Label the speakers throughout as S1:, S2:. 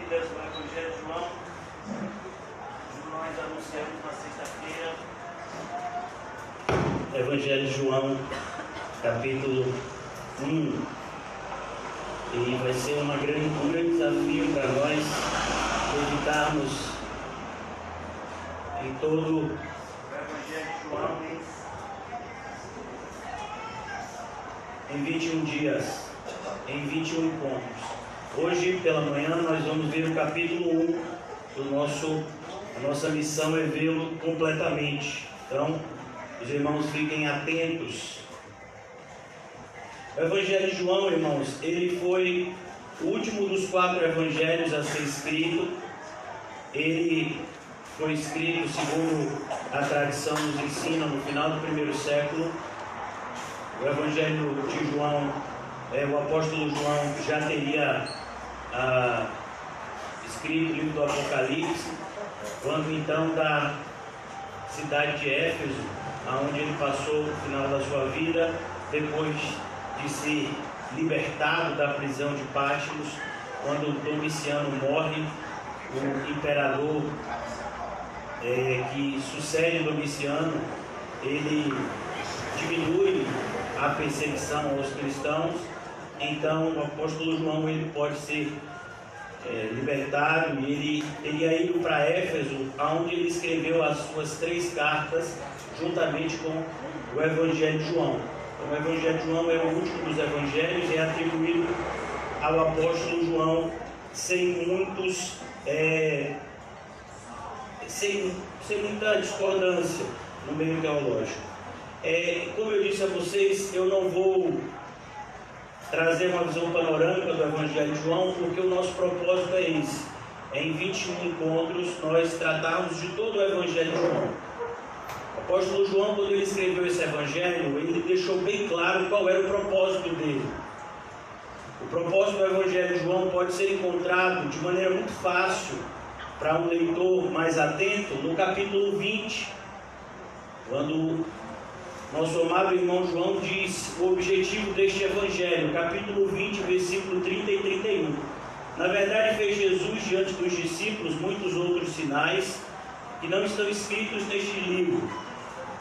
S1: Bíblias no Evangelho de João, nós anunciamos na sexta-feira. Evangelho de João, capítulo 1. E vai ser um grande desafio para nós meditarmos em todo o Evangelho de João em 21 dias, em 21 encontros. Hoje pela manhã nós vamos ver o capítulo 1 a nossa missão é vê-lo completamente. Então, os irmãos fiquem atentos. O Evangelho de João, irmãos, ele foi o último dos 4 evangelhos a ser escrito. Ele foi escrito, segundo a tradição nos ensina, no final do primeiro século. O Evangelho de João, o apóstolo João já teria escrito o livro do Apocalipse, quando então da cidade de Éfeso, aonde ele passou o final da sua vida, depois de ser libertado da prisão de Pátmos, quando Domiciano morre, o imperador que sucede Domiciano, ele diminui a perseguição aos cristãos. Então o apóstolo João ele pode ser libertado, e ele teria ido para Éfeso, onde ele escreveu as suas 3 cartas juntamente com o Evangelho de João. Então, o Evangelho de João é o último dos evangelhos e é atribuído ao apóstolo João sem muita discordância no meio teológico. Como eu disse a vocês, eu não vou trazer uma visão panorâmica do Evangelho de João, porque o nosso propósito é esse. Em 21 encontros, nós tratarmos de todo o Evangelho de João. O apóstolo João, quando ele escreveu esse Evangelho, ele deixou bem claro qual era o propósito dele. O propósito do Evangelho de João pode ser encontrado de maneira muito fácil para um leitor mais atento no capítulo 20, quando nosso amado irmão João diz o objetivo deste Evangelho, capítulo 20, versículo 30 e 31. Na verdade, fez Jesus diante dos discípulos muitos outros sinais que não estão escritos neste livro.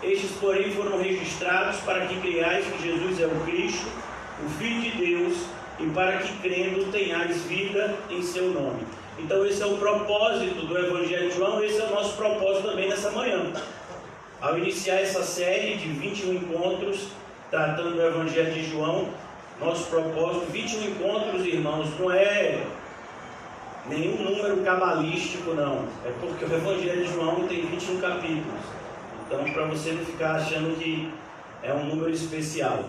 S1: Estes, porém, foram registrados para que creiais que Jesus é o Cristo, o Filho de Deus, e para que, crendo, tenhais vida em seu nome. Então, esse é o propósito do Evangelho de João, esse é o nosso propósito também nessa manhã. Ao iniciar essa série de 21 encontros, tratando do Evangelho de João, nosso propósito, 21 encontros, irmãos, não é nenhum número cabalístico, não. É porque o Evangelho de João tem 21 capítulos. Então, para você não ficar achando que é um número especial.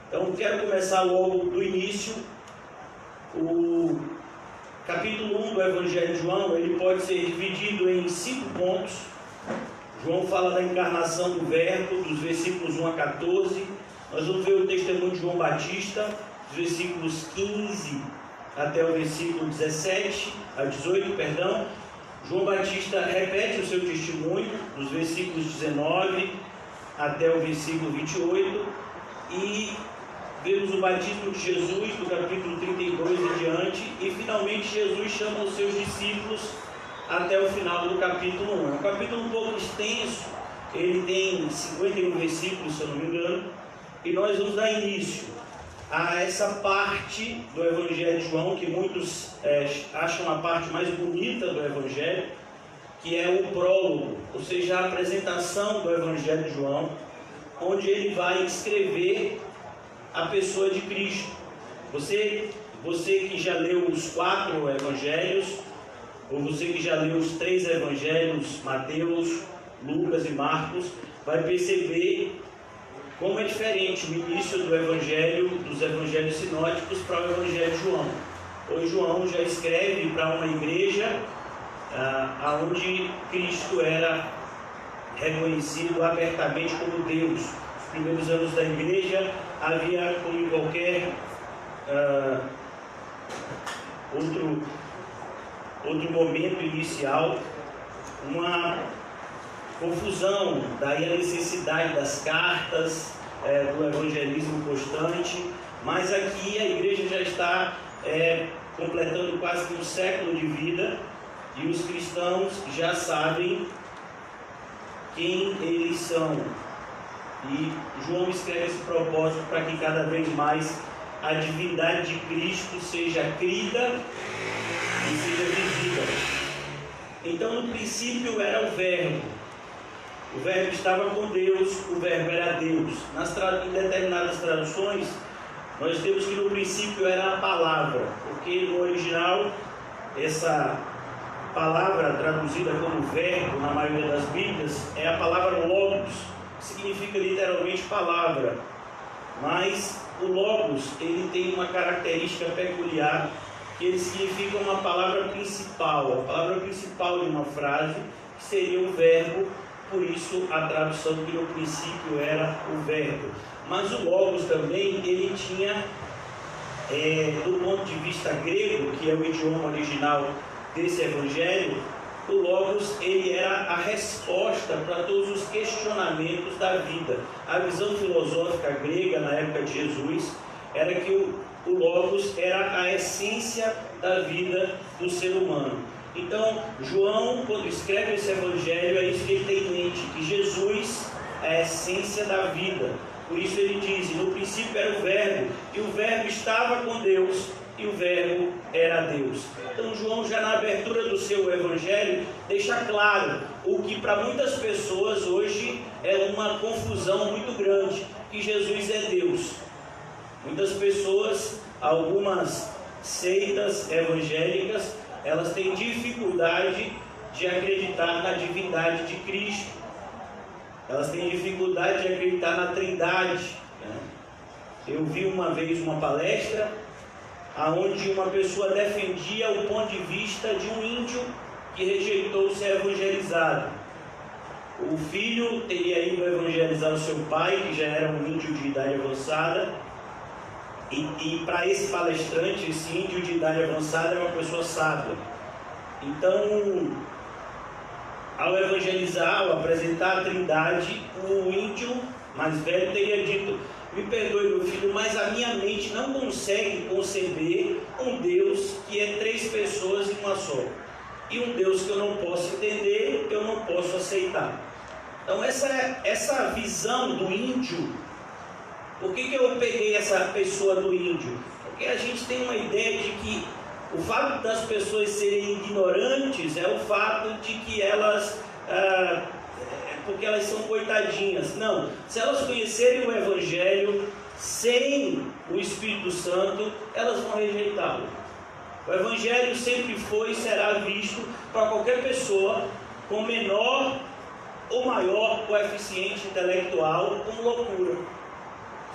S1: Então, quero começar logo do início. O capítulo 1 do Evangelho de João, ele pode ser dividido em 5 pontos. João fala da encarnação do Verbo, dos versículos 1 a 14. Nós vamos ver o testemunho de João Batista, dos versículos 15 até o versículo 17 a 18, perdão. João Batista repete o seu testemunho, dos versículos 19 até o versículo 28. E vemos o batismo de Jesus, do capítulo 32 em diante. E finalmente Jesus chama os seus discípulos até o final do capítulo 1. É um capítulo um pouco extenso, ele tem 51 versículos, se eu não me engano, e nós vamos dar início a essa parte do Evangelho de João, que muitos acham a parte mais bonita do Evangelho, que é o prólogo, ou seja, a apresentação do Evangelho de João, onde ele vai escrever a pessoa de Cristo. Você que já leu os 4 evangelhos, ou você que já leu os 3 evangelhos, Mateus, Lucas e Marcos, vai perceber como é diferente o início do evangelho, dos evangelhos sinóticos para o Evangelho de João. Hoje João já escreve para uma igreja onde Cristo era reconhecido abertamente como Deus. Nos primeiros anos da igreja havia, como em qualquer outro momento inicial, uma confusão, daí a necessidade das cartas, do evangelismo constante, mas aqui a igreja já está completando quase que um século de vida, e os cristãos já sabem quem eles são. E João escreve esse propósito para que cada vez mais a divindade de Cristo seja crida e seja vivida. Então, no princípio era o Verbo estava com Deus, o Verbo era Deus. Em determinadas traduções, nós temos que no princípio era a palavra, porque no original, essa palavra traduzida como verbo, na maioria das Bíblias, é a palavra logos, que significa literalmente palavra. Mas o logos, ele tem uma característica peculiar, que ele significa uma palavra principal, a palavra principal de uma frase, que seria o verbo. Por isso a tradução que no princípio era o verbo. Mas o logos também, ele tinha, do ponto de vista grego, que é o idioma original desse evangelho, o logos, ele era a resposta para todos os questionamentos da vida. A visão filosófica grega na época de Jesus era que o logos era a essência da vida do ser humano. Então, João, quando escreve esse evangelho, é isso que ele tem em mente, que Jesus é a essência da vida. Por isso ele diz, no princípio era o Verbo, e o Verbo estava com Deus, e o Verbo era Deus. Então, João, já na abertura do seu evangelho, deixa claro o que para muitas pessoas hoje é uma confusão muito grande, que Jesus é Deus. Muitas pessoas, algumas seitas evangélicas, elas têm dificuldade de acreditar na divindade de Cristo. Elas têm dificuldade de acreditar na Trindade. Eu vi uma vez uma palestra onde uma pessoa defendia o ponto de vista de um índio que rejeitou ser evangelizado. O filho teria ido evangelizar o seu pai, que já era um índio de idade avançada. E para esse palestrante, esse índio de idade avançada é uma pessoa sábia. Então, ao evangelizar, ao apresentar a Trindade, o índio mais velho teria dito: me perdoe, meu filho, mas a minha mente não consegue conceber um Deus que é 3 pessoas em uma só. E um Deus que eu não posso entender, eu não posso aceitar. Então, essa visão do índio. Por que eu peguei essa pessoa do índio? Porque a gente tem uma ideia de que o fato das pessoas serem ignorantes é o fato de que elas, porque elas são coitadinhas. Não, se elas conhecerem o Evangelho sem o Espírito Santo, elas vão rejeitá-lo. O Evangelho sempre foi e será visto para qualquer pessoa com menor ou maior coeficiente intelectual como loucura.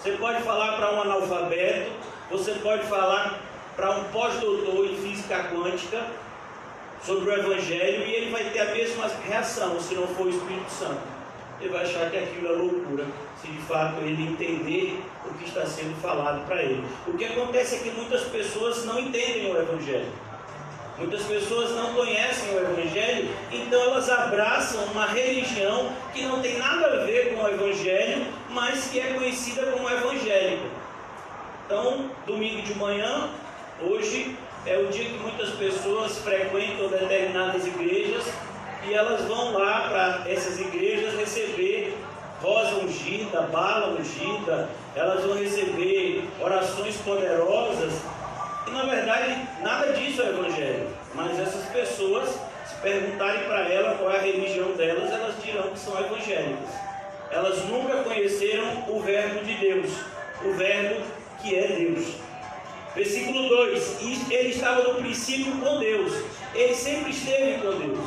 S1: Você pode falar para um analfabeto, você pode falar para um pós-doutor em física quântica sobre o Evangelho e ele vai ter a mesma reação se não for o Espírito Santo. Ele vai achar que aquilo é loucura, se de fato ele entender o que está sendo falado para ele. O que acontece é que muitas pessoas não entendem o Evangelho. Muitas pessoas não conhecem o Evangelho, então elas abraçam uma religião que não tem nada a ver com o Evangelho, mas que é conhecida como evangélica. Então, domingo de manhã, hoje, é o dia que muitas pessoas frequentam determinadas igrejas e elas vão lá para essas igrejas receber rosa ungida, bala ungida, elas vão receber orações poderosas. E na verdade, nada disso é evangelho. Mas essas pessoas, se perguntarem para ela qual é a religião delas, elas dirão que são evangélicas. Elas nunca conheceram o Verbo de Deus, o Verbo que é Deus. Versículo 2: ele estava no princípio com Deus. Ele sempre esteve com Deus.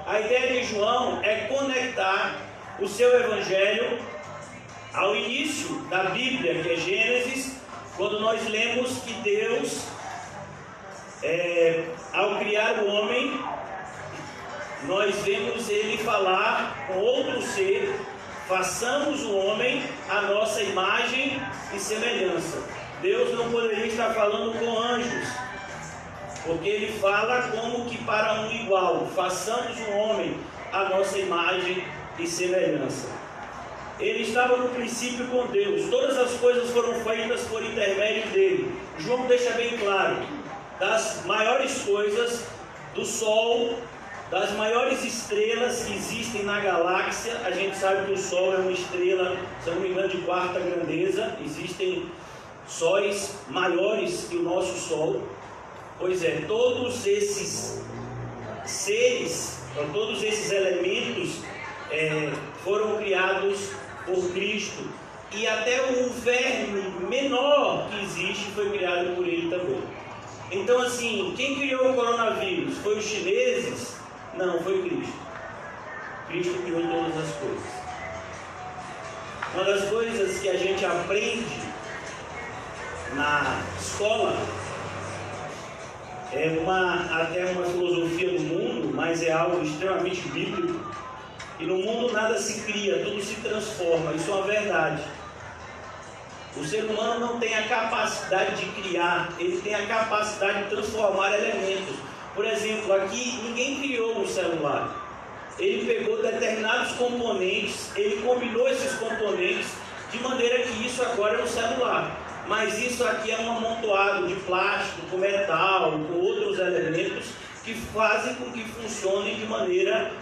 S1: A ideia de João é conectar o seu evangelho ao início da Bíblia, que é Gênesis, quando nós lemos que Deus, ao criar o homem, nós vemos ele falar com outro ser: façamos o homem à nossa imagem e semelhança. Deus não poderia estar falando com anjos, porque ele fala como que para um igual: façamos o homem à nossa imagem e semelhança. Ele estava no princípio com Deus, todas as coisas foram feitas por intermédio dele. João deixa bem claro: das maiores coisas, do Sol, das maiores estrelas que existem na galáxia. A gente sabe que o Sol é uma estrela, se eu não me engano, de quarta grandeza. Existem sóis maiores que o nosso Sol. Pois é, todos esses seres, todos esses elementos foram criados por Cristo. E até o verme menor que existe foi criado por Ele também. Então, assim, quem criou o coronavírus? Foi os chineses? Não, foi Cristo. Cristo criou todas as coisas. Uma das coisas que a gente aprende na escola é até uma filosofia do mundo, mas é algo extremamente bíblico. E no mundo nada se cria, tudo se transforma. Isso é uma verdade. O ser humano não tem a capacidade de criar, ele tem a capacidade de transformar elementos. Por exemplo, aqui ninguém criou um celular. Ele pegou determinados componentes, ele combinou esses componentes de maneira que isso agora é um celular. Mas isso aqui é um amontoado de plástico, com metal, com outros elementos que fazem com que funcionem de maneira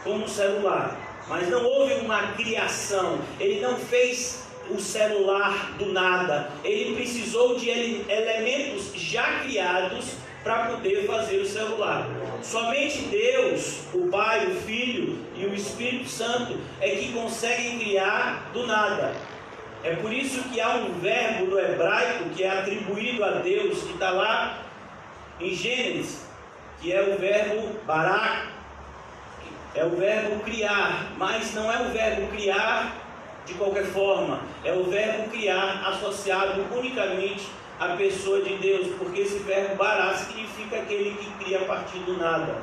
S1: como um celular. Mas não houve uma criação, ele não fez o celular do nada, ele precisou de elementos já criados para poder fazer o celular. Somente Deus, o Pai, o Filho e o Espírito Santo é que conseguem criar do nada. É por isso que há um verbo no hebraico que é atribuído a Deus, que está lá em Gênesis, que é o verbo barak, é o verbo criar, mas não é o verbo criar de qualquer forma, é o verbo criar associado unicamente à pessoa de Deus, porque esse verbo bará significa aquele que cria a partir do nada.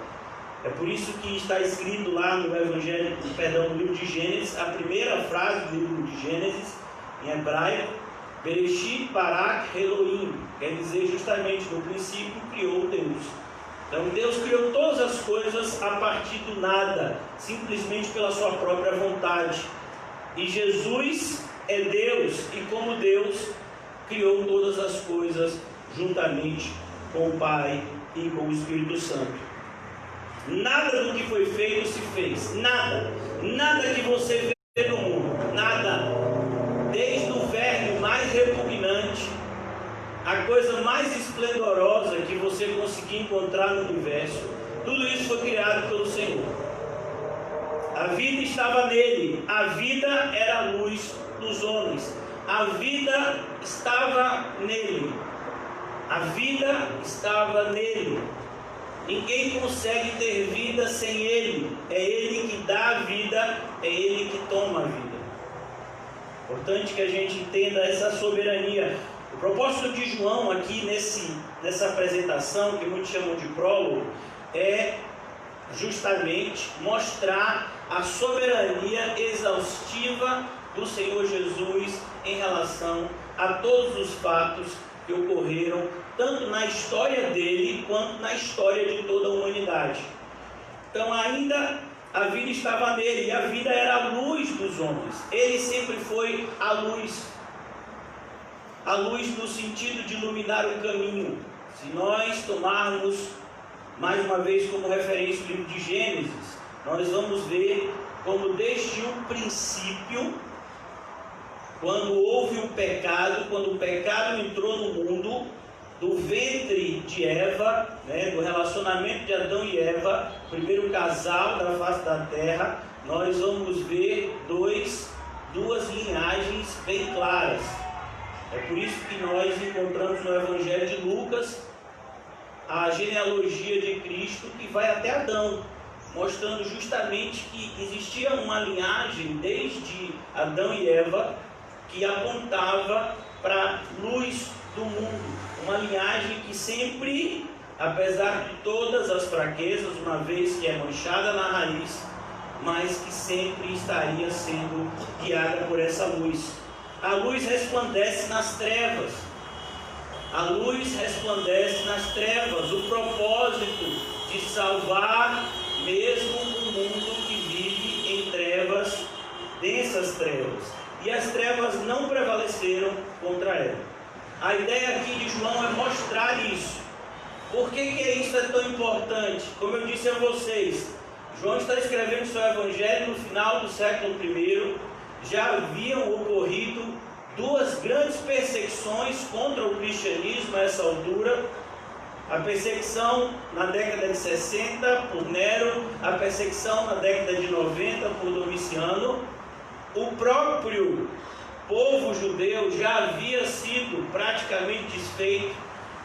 S1: É por isso que está escrito lá no no livro de Gênesis, a primeira frase do livro de Gênesis, em hebraico, Bereshit barak Elohim, quer dizer justamente no princípio criou Deus. Então Deus criou todas as coisas a partir do nada, simplesmente pela sua própria vontade. E Jesus é Deus, e como Deus criou todas as coisas juntamente com o Pai e com o Espírito Santo. Nada do que foi feito se fez, nada que você vê no mundo, nada, desde o verme mais repugnante, a coisa mais esplendorosa que você conseguir encontrar no universo, tudo isso foi criado pelo Senhor. A vida estava nele, a vida era a luz dos homens, a vida estava nele, a vida estava nele. Ninguém consegue ter vida sem ele, é ele que dá a vida, é ele que toma a vida. Importante que a gente entenda essa soberania. O propósito de João aqui nessa apresentação, que muitos chamam de prólogo, é justamente mostrar a soberania exaustiva do Senhor Jesus em relação a todos os fatos que ocorreram, tanto na história dele, quanto na história de toda a humanidade. Então ainda a vida estava nele, e a vida era a luz dos homens. Ele sempre foi a luz no sentido de iluminar o caminho. Se nós tomarmos mais uma vez como referência o livro de Gênesis, nós vamos ver como desde o princípio, quando houve o pecado, quando o pecado entrou no mundo, do ventre de Eva, do relacionamento de Adão e Eva, primeiro casal da face da terra, nós vamos ver duas linhagens bem claras. É por isso que nós encontramos no Evangelho de Lucas a genealogia de Cristo que vai até Adão, mostrando justamente que existia uma linhagem desde Adão e Eva que apontava para a luz do mundo, uma linhagem que sempre, apesar de todas as fraquezas, uma vez que é manchada na raiz, mas que sempre estaria sendo guiada por essa luz. A luz resplandece nas trevas. A luz resplandece nas trevas. O propósito de salvar mesmo o mundo que vive em trevas, densas trevas. E as trevas não prevaleceram contra ela. A ideia aqui de João é mostrar isso. Por que isso é tão importante? Como eu disse a vocês, João está escrevendo seu evangelho no final do século I. Já haviam ocorrido duas grandes perseguições contra o cristianismo a essa altura. A perseguição na década de 60 por Nero, a perseguição na década de 90 por Domiciano. O próprio povo judeu já havia sido praticamente desfeito,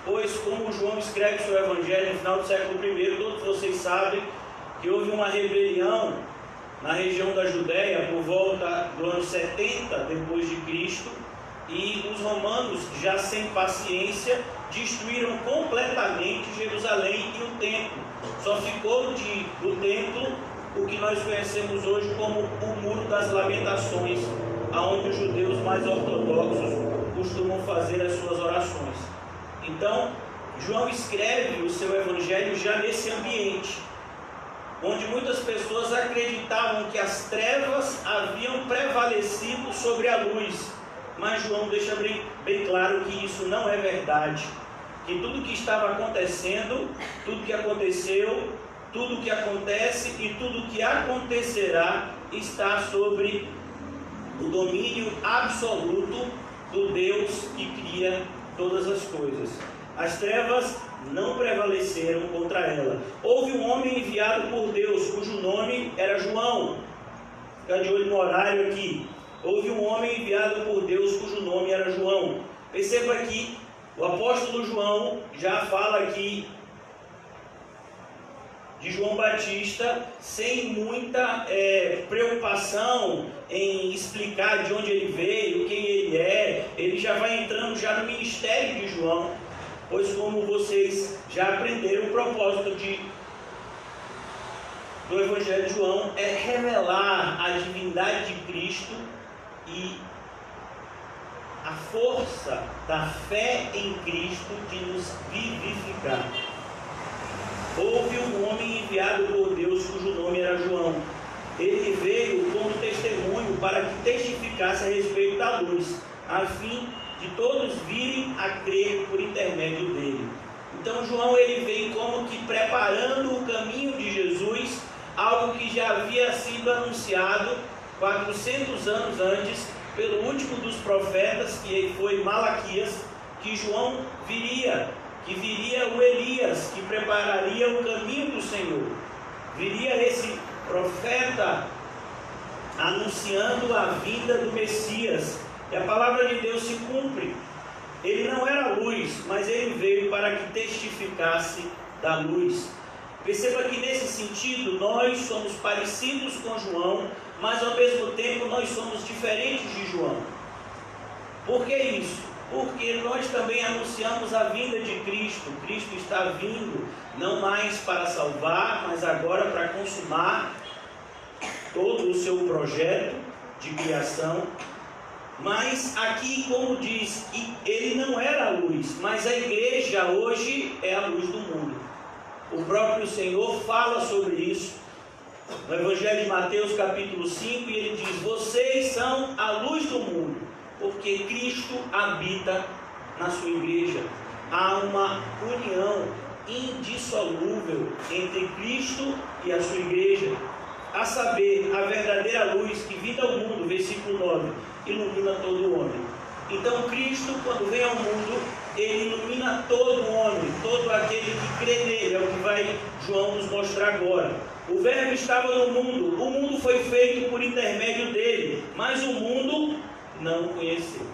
S1: pois, como João escreve seu evangelho no final do século I, todos vocês sabem que houve uma rebelião na região da Judéia por volta do ano 70 depois de Cristo, e os romanos, já sem paciência, destruíram completamente Jerusalém e o templo. Só ficou do templo o que nós conhecemos hoje como o Muro das Lamentações, aonde os judeus mais ortodoxos costumam fazer as suas orações. Então, João escreve o seu evangelho já nesse ambiente, onde muitas pessoas acreditavam que as trevas haviam prevalecido sobre a luz. Mas João deixa bem claro que isso não é verdade, que tudo que estava acontecendo, tudo que aconteceu, tudo que acontece e tudo que acontecerá está sobre o domínio absoluto do Deus que cria todas as coisas. As trevas não prevaleceram contra ela. Houve um homem enviado por Deus, cujo nome era João. Fica de olho no horário aqui. Houve um homem enviado por Deus, cujo nome era João. Perceba que o apóstolo João já fala aqui de João Batista sem muita preocupação em explicar de onde ele veio, quem ele é. Ele já vai entrando já no ministério de João, pois, como vocês já aprenderam, o propósito do Evangelho de João é revelar a divindade de Cristo e a força da fé em Cristo de nos vivificar. Houve um homem enviado por Deus, cujo nome era João. Ele veio como testemunho para que testificasse a respeito da luz, a fim de todos virem a crer por intermédio dele. Então João, ele vem como que preparando o caminho de Jesus, algo que já havia sido anunciado 400 anos antes pelo último dos profetas, que foi Malaquias, que João viria, que viria o Elias, que prepararia o caminho do Senhor. Viria esse profeta anunciando a vinda do Messias. E a palavra de Deus se cumpre. Ele não era luz, mas ele veio para que testificasse da luz. Perceba que nesse sentido nós somos parecidos com João, mas ao mesmo tempo nós somos diferentes de João. Por que isso? Porque nós também anunciamos a vinda de Cristo. Cristo está vindo, não mais para salvar, mas agora para consumar todo o seu projeto de criação. Mas aqui, como diz, ele não era a luz, mas a igreja hoje é a luz do mundo. O próprio Senhor fala sobre isso no Evangelho de Mateus capítulo 5, e ele diz: vocês são a luz do mundo, porque Cristo habita na sua igreja. Há uma união indissolúvel entre Cristo e a sua igreja, a saber, a verdadeira luz que vinda ao mundo, versículo 9, ilumina todo homem. Então Cristo, quando vem ao mundo, ele ilumina todo homem, todo aquele que crê nele. É o que vai João nos mostrar agora. O verbo estava no mundo, o mundo foi feito por intermédio dele, mas o mundo não o conheceu.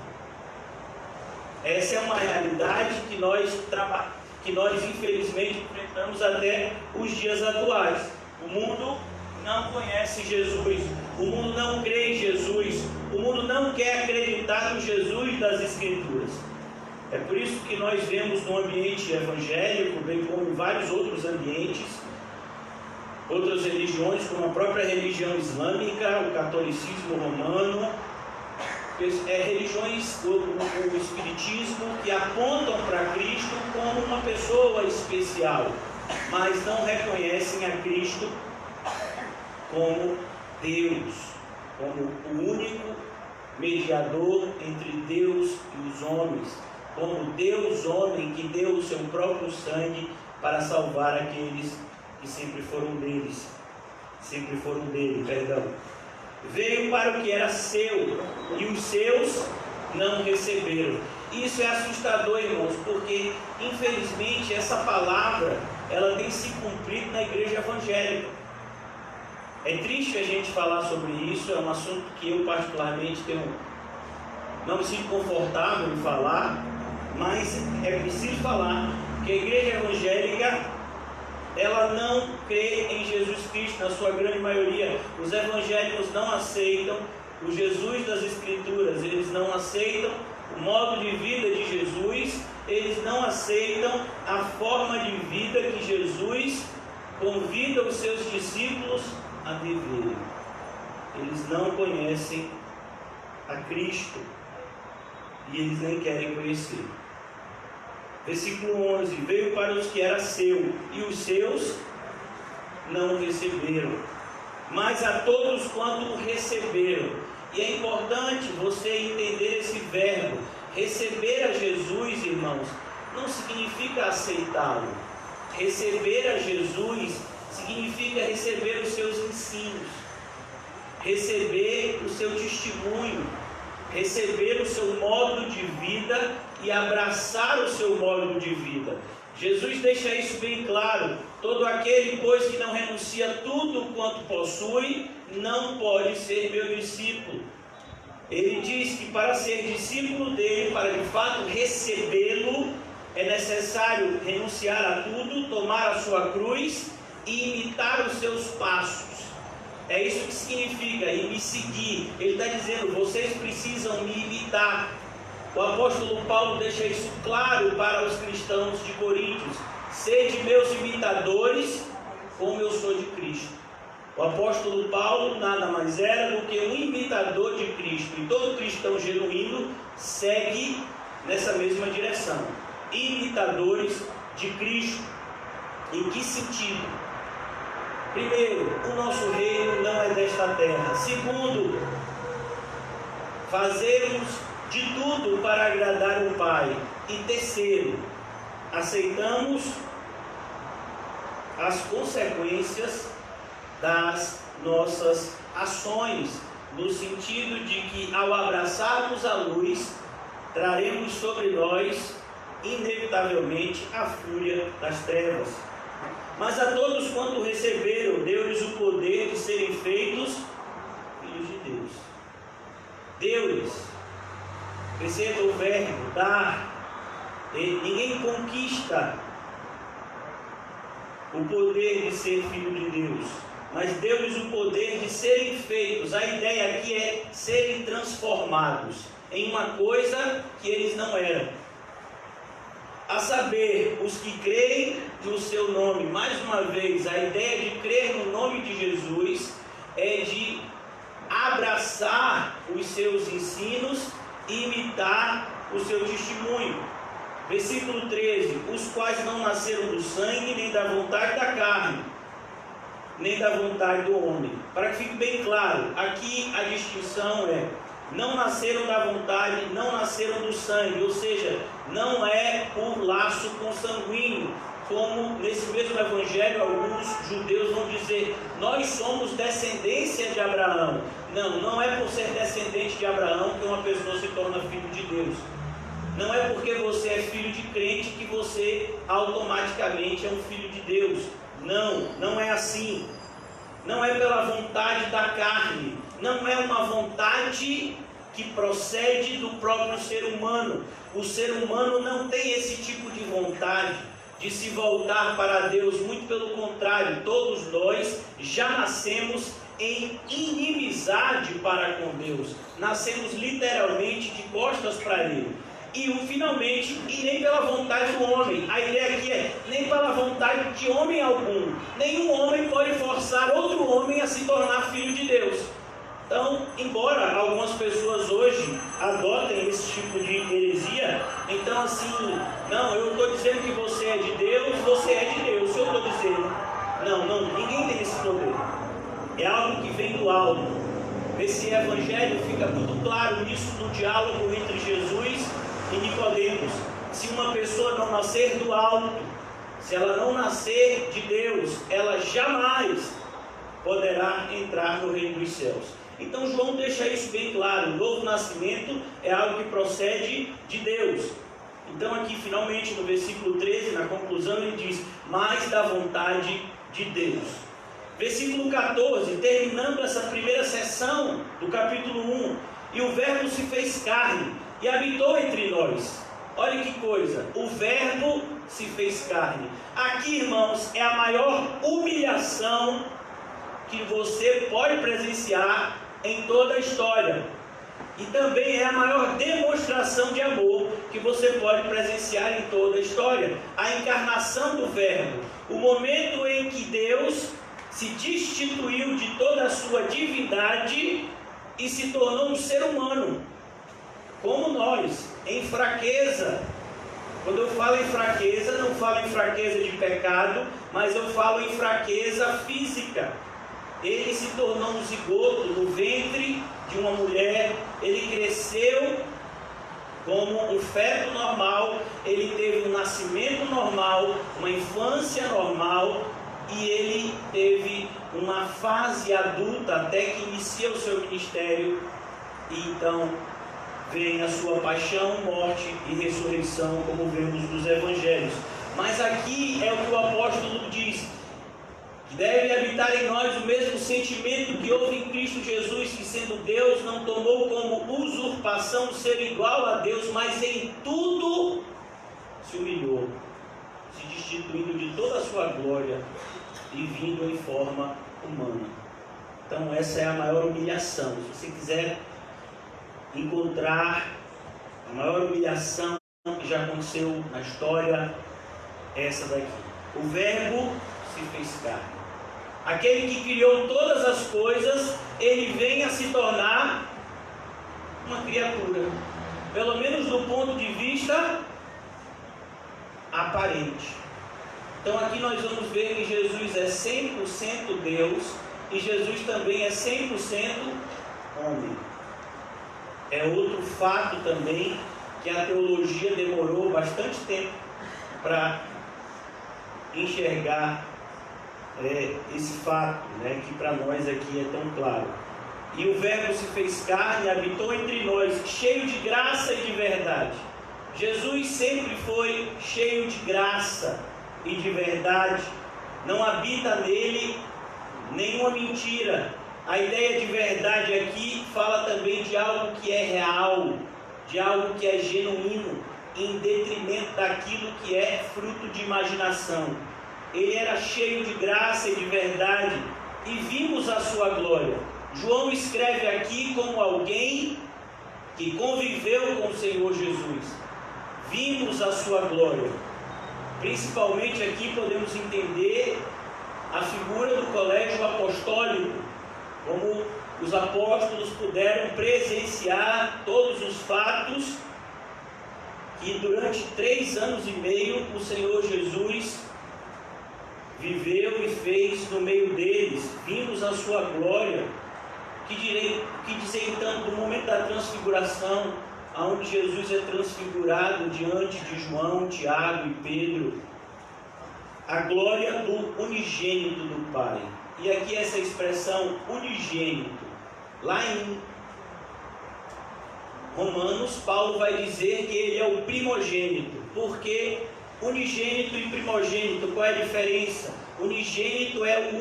S1: Essa é uma realidade que nós infelizmente enfrentamos até os dias atuais. O mundo não conhece Jesus, o mundo não crê em Jesus, o mundo não quer acreditar no Jesus das Escrituras. É por isso que nós vemos no ambiente evangélico, bem como em vários outros ambientes, outras religiões, como a própria religião islâmica, o catolicismo romano, religiões, o espiritismo, que apontam para Cristo como uma pessoa especial, mas não reconhecem a Cristo como Deus, como o único mediador entre Deus e os homens. como Deus homem que deu o seu próprio sangue para salvar aqueles que sempre foram dele, perdão. Veio para o que era seu, e os seus não receberam. Isso é assustador, irmãos, porque infelizmente essa palavra ela tem se cumprido na igreja evangélica. É triste a gente falar sobre isso, é um assunto que eu particularmente não me sinto confortável em falar, mas é preciso falar que a igreja evangélica ela não crê em Jesus Cristo, na sua grande maioria. Os evangélicos não aceitam o Jesus das Escrituras, eles não aceitam o modo de vida de Jesus, eles não aceitam a forma de vida que Jesus convida os seus discípulos a viverem. Eles não conhecem a Cristo e eles nem querem conhecer. Versículo 11: veio para os que era seu, e os seus não receberam, mas a todos quanto receberam. E é importante você entender esse verbo. Receber a Jesus, irmãos, não significa aceitá-lo. Receber a Jesus significa receber os seus ensinos, receber o seu testemunho, receber o seu modo de vida e abraçar o seu modo de vida. Jesus deixa isso bem claro: todo aquele, pois, que não renuncia a tudo quanto possui, não pode ser meu discípulo. Ele diz que para ser discípulo dele, para de fato recebê-lo, é necessário renunciar a tudo, tomar a sua cruz e imitar os seus passos. É isso que significa, e me seguir. Ele está dizendo: vocês precisam me imitar. O apóstolo Paulo deixa isso claro para os cristãos de Coríntios: sede meus imitadores, como eu sou de Cristo. O apóstolo Paulo nada mais era do que um imitador de Cristo, e todo cristão genuíno segue nessa mesma direção. Imitadores de Cristo. Em que sentido? Primeiro, o nosso reino não é desta terra. Segundo, fazemos de tudo para agradar o Pai. E terceiro, aceitamos as consequências das nossas ações, no sentido de que ao abraçarmos a luz, traremos sobre nós inevitavelmente a fúria das trevas. Mas a todos quanto receberam, deu-lhes o poder de serem feitos filhos de Deus. Deu-lhes. Perceba o verbo dar. Ninguém conquista o poder de ser filho de Deus, mas deu-lhes o poder de serem feitos. A ideia aqui é serem transformados em uma coisa que eles não eram. A saber, os que creem no seu nome. Mais uma vez, a ideia de crer no nome de Jesus é de abraçar os seus ensinos e imitar o seu testemunho. Versículo 13: os quais não nasceram do sangue, nem da vontade da carne, nem da vontade do homem. Para que fique bem claro, aqui a distinção é: não nasceram da vontade, não nasceram do sangue, ou seja, não é por laço consanguíneo, como nesse mesmo evangelho alguns judeus vão dizer: nós somos descendência de Abraão. Não, não é por ser descendente de Abraão que uma pessoa se torna filho de Deus. Não é porque você é filho de crente que você automaticamente é um filho de Deus. Não, não é assim. Não é pela vontade da carne. Não é uma vontade que procede do próprio ser humano. O ser humano não tem esse tipo de vontade de se voltar para Deus. Muito pelo contrário, todos nós já nascemos em inimizade para com Deus. Nascemos literalmente de costas para Ele. Finalmente, e nem pela vontade do homem. A ideia aqui é: nem pela vontade de homem algum. Nenhum homem pode forçar outro homem a se tornar filho de Deus. Então, embora algumas pessoas hoje adotem esse tipo de heresia, então assim, não, eu estou dizendo que você é de Deus, você é de Deus. Se eu estou dizendo, não, ninguém tem esse poder. É algo que vem do alto. Esse evangelho fica muito claro nisso, no diálogo entre Jesus e Nicodemos: se uma pessoa não nascer do alto, se ela não nascer de Deus, ela jamais poderá entrar no reino dos céus. Então João deixa isso bem claro: o novo nascimento é algo que procede de Deus. Então aqui finalmente no versículo 13, na conclusão, ele diz: mais da vontade de Deus. Versículo 14, terminando essa primeira sessão do capítulo 1: e o verbo se fez carne e habitou entre nós. Olha que coisa, o verbo se fez carne. Aqui, irmãos, é a maior humilhação que você pode presenciar em toda a história. E também é a maior demonstração de amor que você pode presenciar em toda a história. A encarnação do verbo. O momento em que Deus se destituiu de toda a sua divindade e se tornou um ser humano, como nós, em fraqueza. Quando eu falo em fraqueza, não falo em fraqueza de pecado, mas eu falo em fraqueza física. Ele se tornou um zigoto no ventre de uma mulher, ele cresceu como um feto normal, ele teve um nascimento normal, uma infância normal, e ele teve uma fase adulta até que inicia o seu ministério, e então vem a sua paixão, morte e ressurreição, como vemos nos evangelhos. Mas aqui é o que o apóstolo diz: que deve habitar em nós o mesmo sentimento que houve em Cristo Jesus, que sendo Deus não tomou como usurpação ser igual a Deus, mas em tudo se humilhou, se destituindo de toda a sua glória e vindo em forma humana. Então essa é a maior humilhação. Se você quiser encontrar a maior humilhação que já aconteceu na história, é essa daqui. O verbo se fez carne. Aquele que criou todas as coisas, ele vem a se tornar uma criatura, pelo menos do ponto de vista aparente. Então aqui nós vamos ver que Jesus é 100% Deus e Jesus também é 100% homem. É outro fato também que a teologia demorou bastante tempo para enxergar esse fato, que para nós aqui é tão claro. E o verbo se fez carne e habitou entre nós, cheio de graça e de verdade. Jesus sempre foi cheio de graça e de verdade. Não habita nele nenhuma mentira. A ideia de verdade aqui fala também de algo que é real, de algo que é genuíno, em detrimento daquilo que é fruto de imaginação. Ele era cheio de graça e de verdade, e vimos a sua glória. João escreve aqui como alguém que conviveu com o Senhor Jesus. Vimos a sua glória. Principalmente aqui podemos entender a figura do colégio apostólico, como os apóstolos puderam presenciar todos os fatos que durante 3 anos e meio o Senhor Jesus viveu e fez no meio deles. Vimos a sua glória, que dizer então do momento da transfiguração, onde Jesus é transfigurado diante de João, Tiago e Pedro, a glória do unigênito do Pai. E aqui essa expressão unigênito, lá em Romanos, Paulo vai dizer que ele é o primogênito. Porque unigênito e primogênito, qual é a diferença? Unigênito é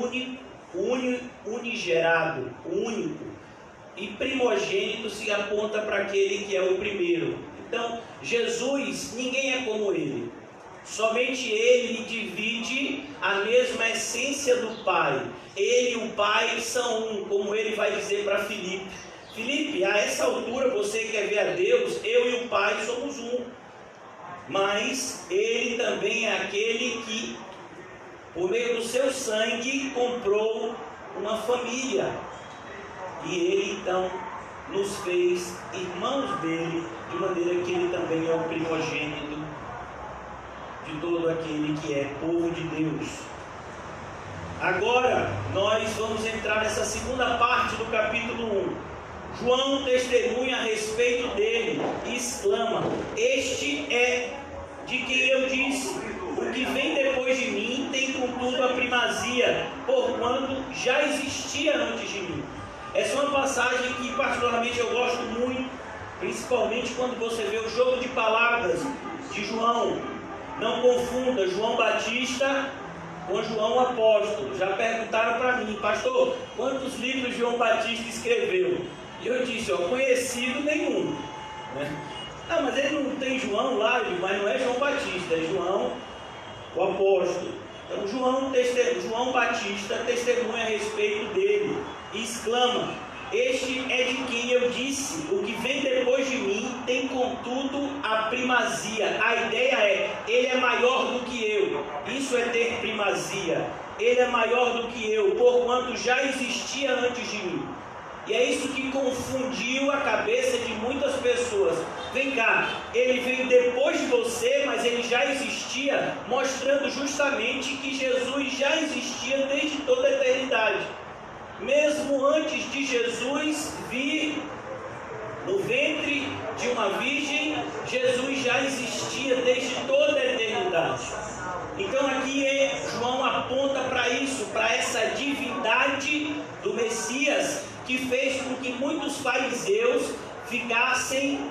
S1: o unigerado, o único. E primogênito se aponta para aquele que é o primeiro. Então, Jesus, ninguém é como ele. Somente ele divide a mesma essência do Pai. Ele e o Pai são um, como ele vai dizer para Filipe. Filipe, a essa altura você quer ver a Deus? Eu e o Pai somos um. Mas ele também é aquele que, por meio do seu sangue, comprou uma família. E ele então nos fez irmãos dele, de maneira que ele também é o primogênito de todo aquele que é povo de Deus. Agora nós vamos entrar nessa segunda parte do capítulo 1. João testemunha a respeito dele e exclama: este é de quem eu disse, o que vem depois de mim tem contudo a primazia, porquanto já existia antes de mim. Essa é uma passagem que particularmente eu gosto muito, principalmente quando você vê o jogo de palavras de João. Não confunda João Batista com João Apóstolo. Já perguntaram para mim: pastor, quantos livros João Batista escreveu? E eu disse: conhecido nenhum, né? Ah, mas ele não tem João lá, mas não é João Batista, é João o Apóstolo. Então João Batista testemunha a respeito dele e exclama: este é de quem eu disse, o que vem depois de mim tem contudo a primazia. A ideia é: ele é maior do que eu. Isso é ter primazia. Ele é maior do que eu, porquanto já existia antes de mim. E é isso que confundiu a cabeça de muitas pessoas. Vem cá, ele veio depois de você, mas ele já existia, mostrando justamente que Jesus já existia desde toda a eternidade. Mesmo antes de Jesus vir no ventre de uma virgem, Jesus já existia desde toda a eternidade. Então aqui João aponta para isso, para essa divindade do Messias, que fez com que muitos fariseus ficassem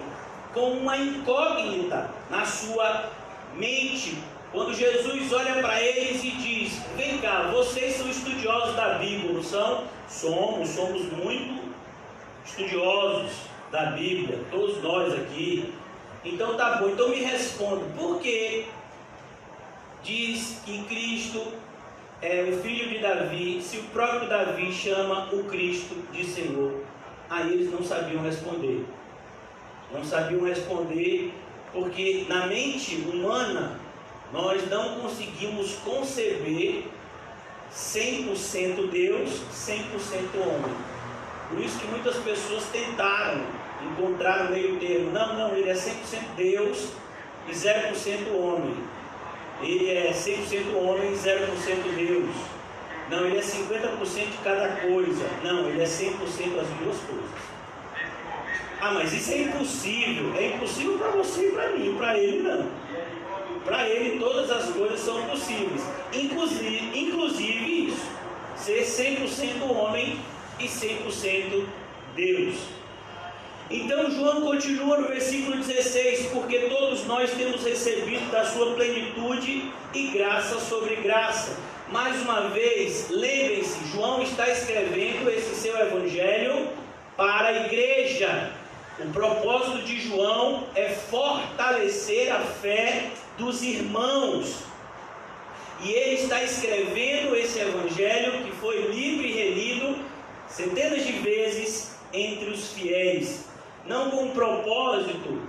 S1: com uma incógnita na sua mente. Quando Jesus olha para eles e diz: vem cá, vocês são estudiosos da Bíblia, não são? Somos muito estudiosos da Bíblia, todos nós aqui. Então tá bom, então me responda, por que diz que Cristo é o filho de Davi, se o próprio Davi chama o Cristo de Senhor? Aí eles não sabiam responder. Não sabiam responder porque na mente humana nós não conseguimos conceber 100% Deus, 100% homem. Por isso que muitas pessoas tentaram encontrar o meio termo. Não, ele é 100% Deus e 0% homem. Ele é 100% homem e 0% Deus. Não, ele é 50% de cada coisa. Não, ele é 100% as duas coisas. Ah, mas isso é impossível. É impossível para você e para mim, para ele não. Para ele todas as coisas são possíveis. Inclusive isso. Ser 100% homem e 100% Deus. Então João continua no versículo 16: porque todos nós temos recebido da sua plenitude e graça sobre graça. Mais uma vez, lembrem-se, João está escrevendo esse seu evangelho para a igreja. O propósito de João é fortalecer a fé dos irmãos. E ele está escrevendo esse evangelho que foi lido e relido centenas de vezes entre os fiéis. Não com um propósito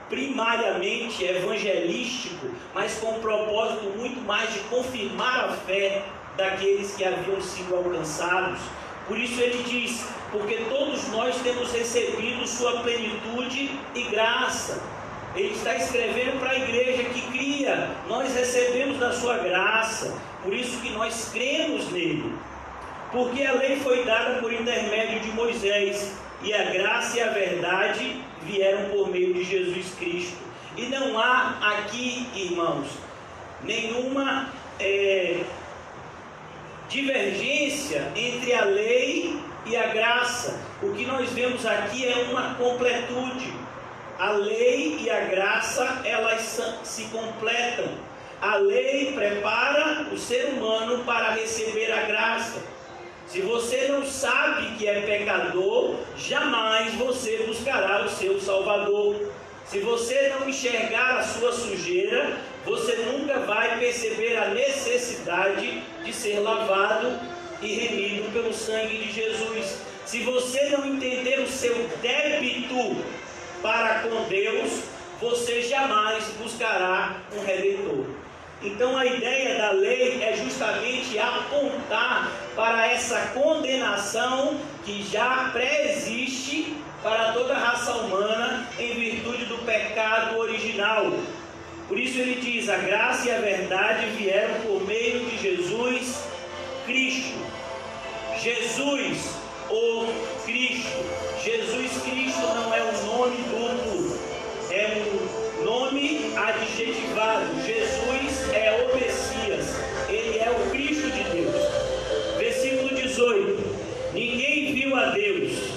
S1: primariamente evangelístico, mas com um propósito muito mais de confirmar a fé daqueles que haviam sido alcançados. Por isso ele diz: porque todos nós temos recebido sua plenitude e graça. Ele está escrevendo para a igreja que cria. Nós recebemos da sua graça, por isso que nós cremos nele. Porque a lei foi dada por intermédio de Moisés, e a graça e a verdade vieram por meio de Jesus Cristo. E não há aqui, irmãos, nenhuma divergência entre a lei e a graça. O que nós vemos aqui é uma completude. A lei e a graça, elas se completam. A lei prepara o ser humano para receber a graça. Se você não sabe que é pecador, jamais você buscará o seu Salvador. Se você não enxergar a sua sujeira, você nunca vai perceber a necessidade de ser lavado e remido pelo sangue de Jesus. Se você não entender o seu débito para com Deus, você jamais buscará um Redentor. Então a ideia da lei é justamente apontar para essa condenação que já pré-existe para toda a raça humana em virtude do pecado original. Por isso ele diz: a graça e a verdade vieram por meio de Jesus Cristo. Jesus o Cristo. Jesus Cristo não é um nome duplo, é um nome adjetivado. Jesus é o Messias, ele é o Cristo de Deus. Versículo 18: ninguém viu a Deus.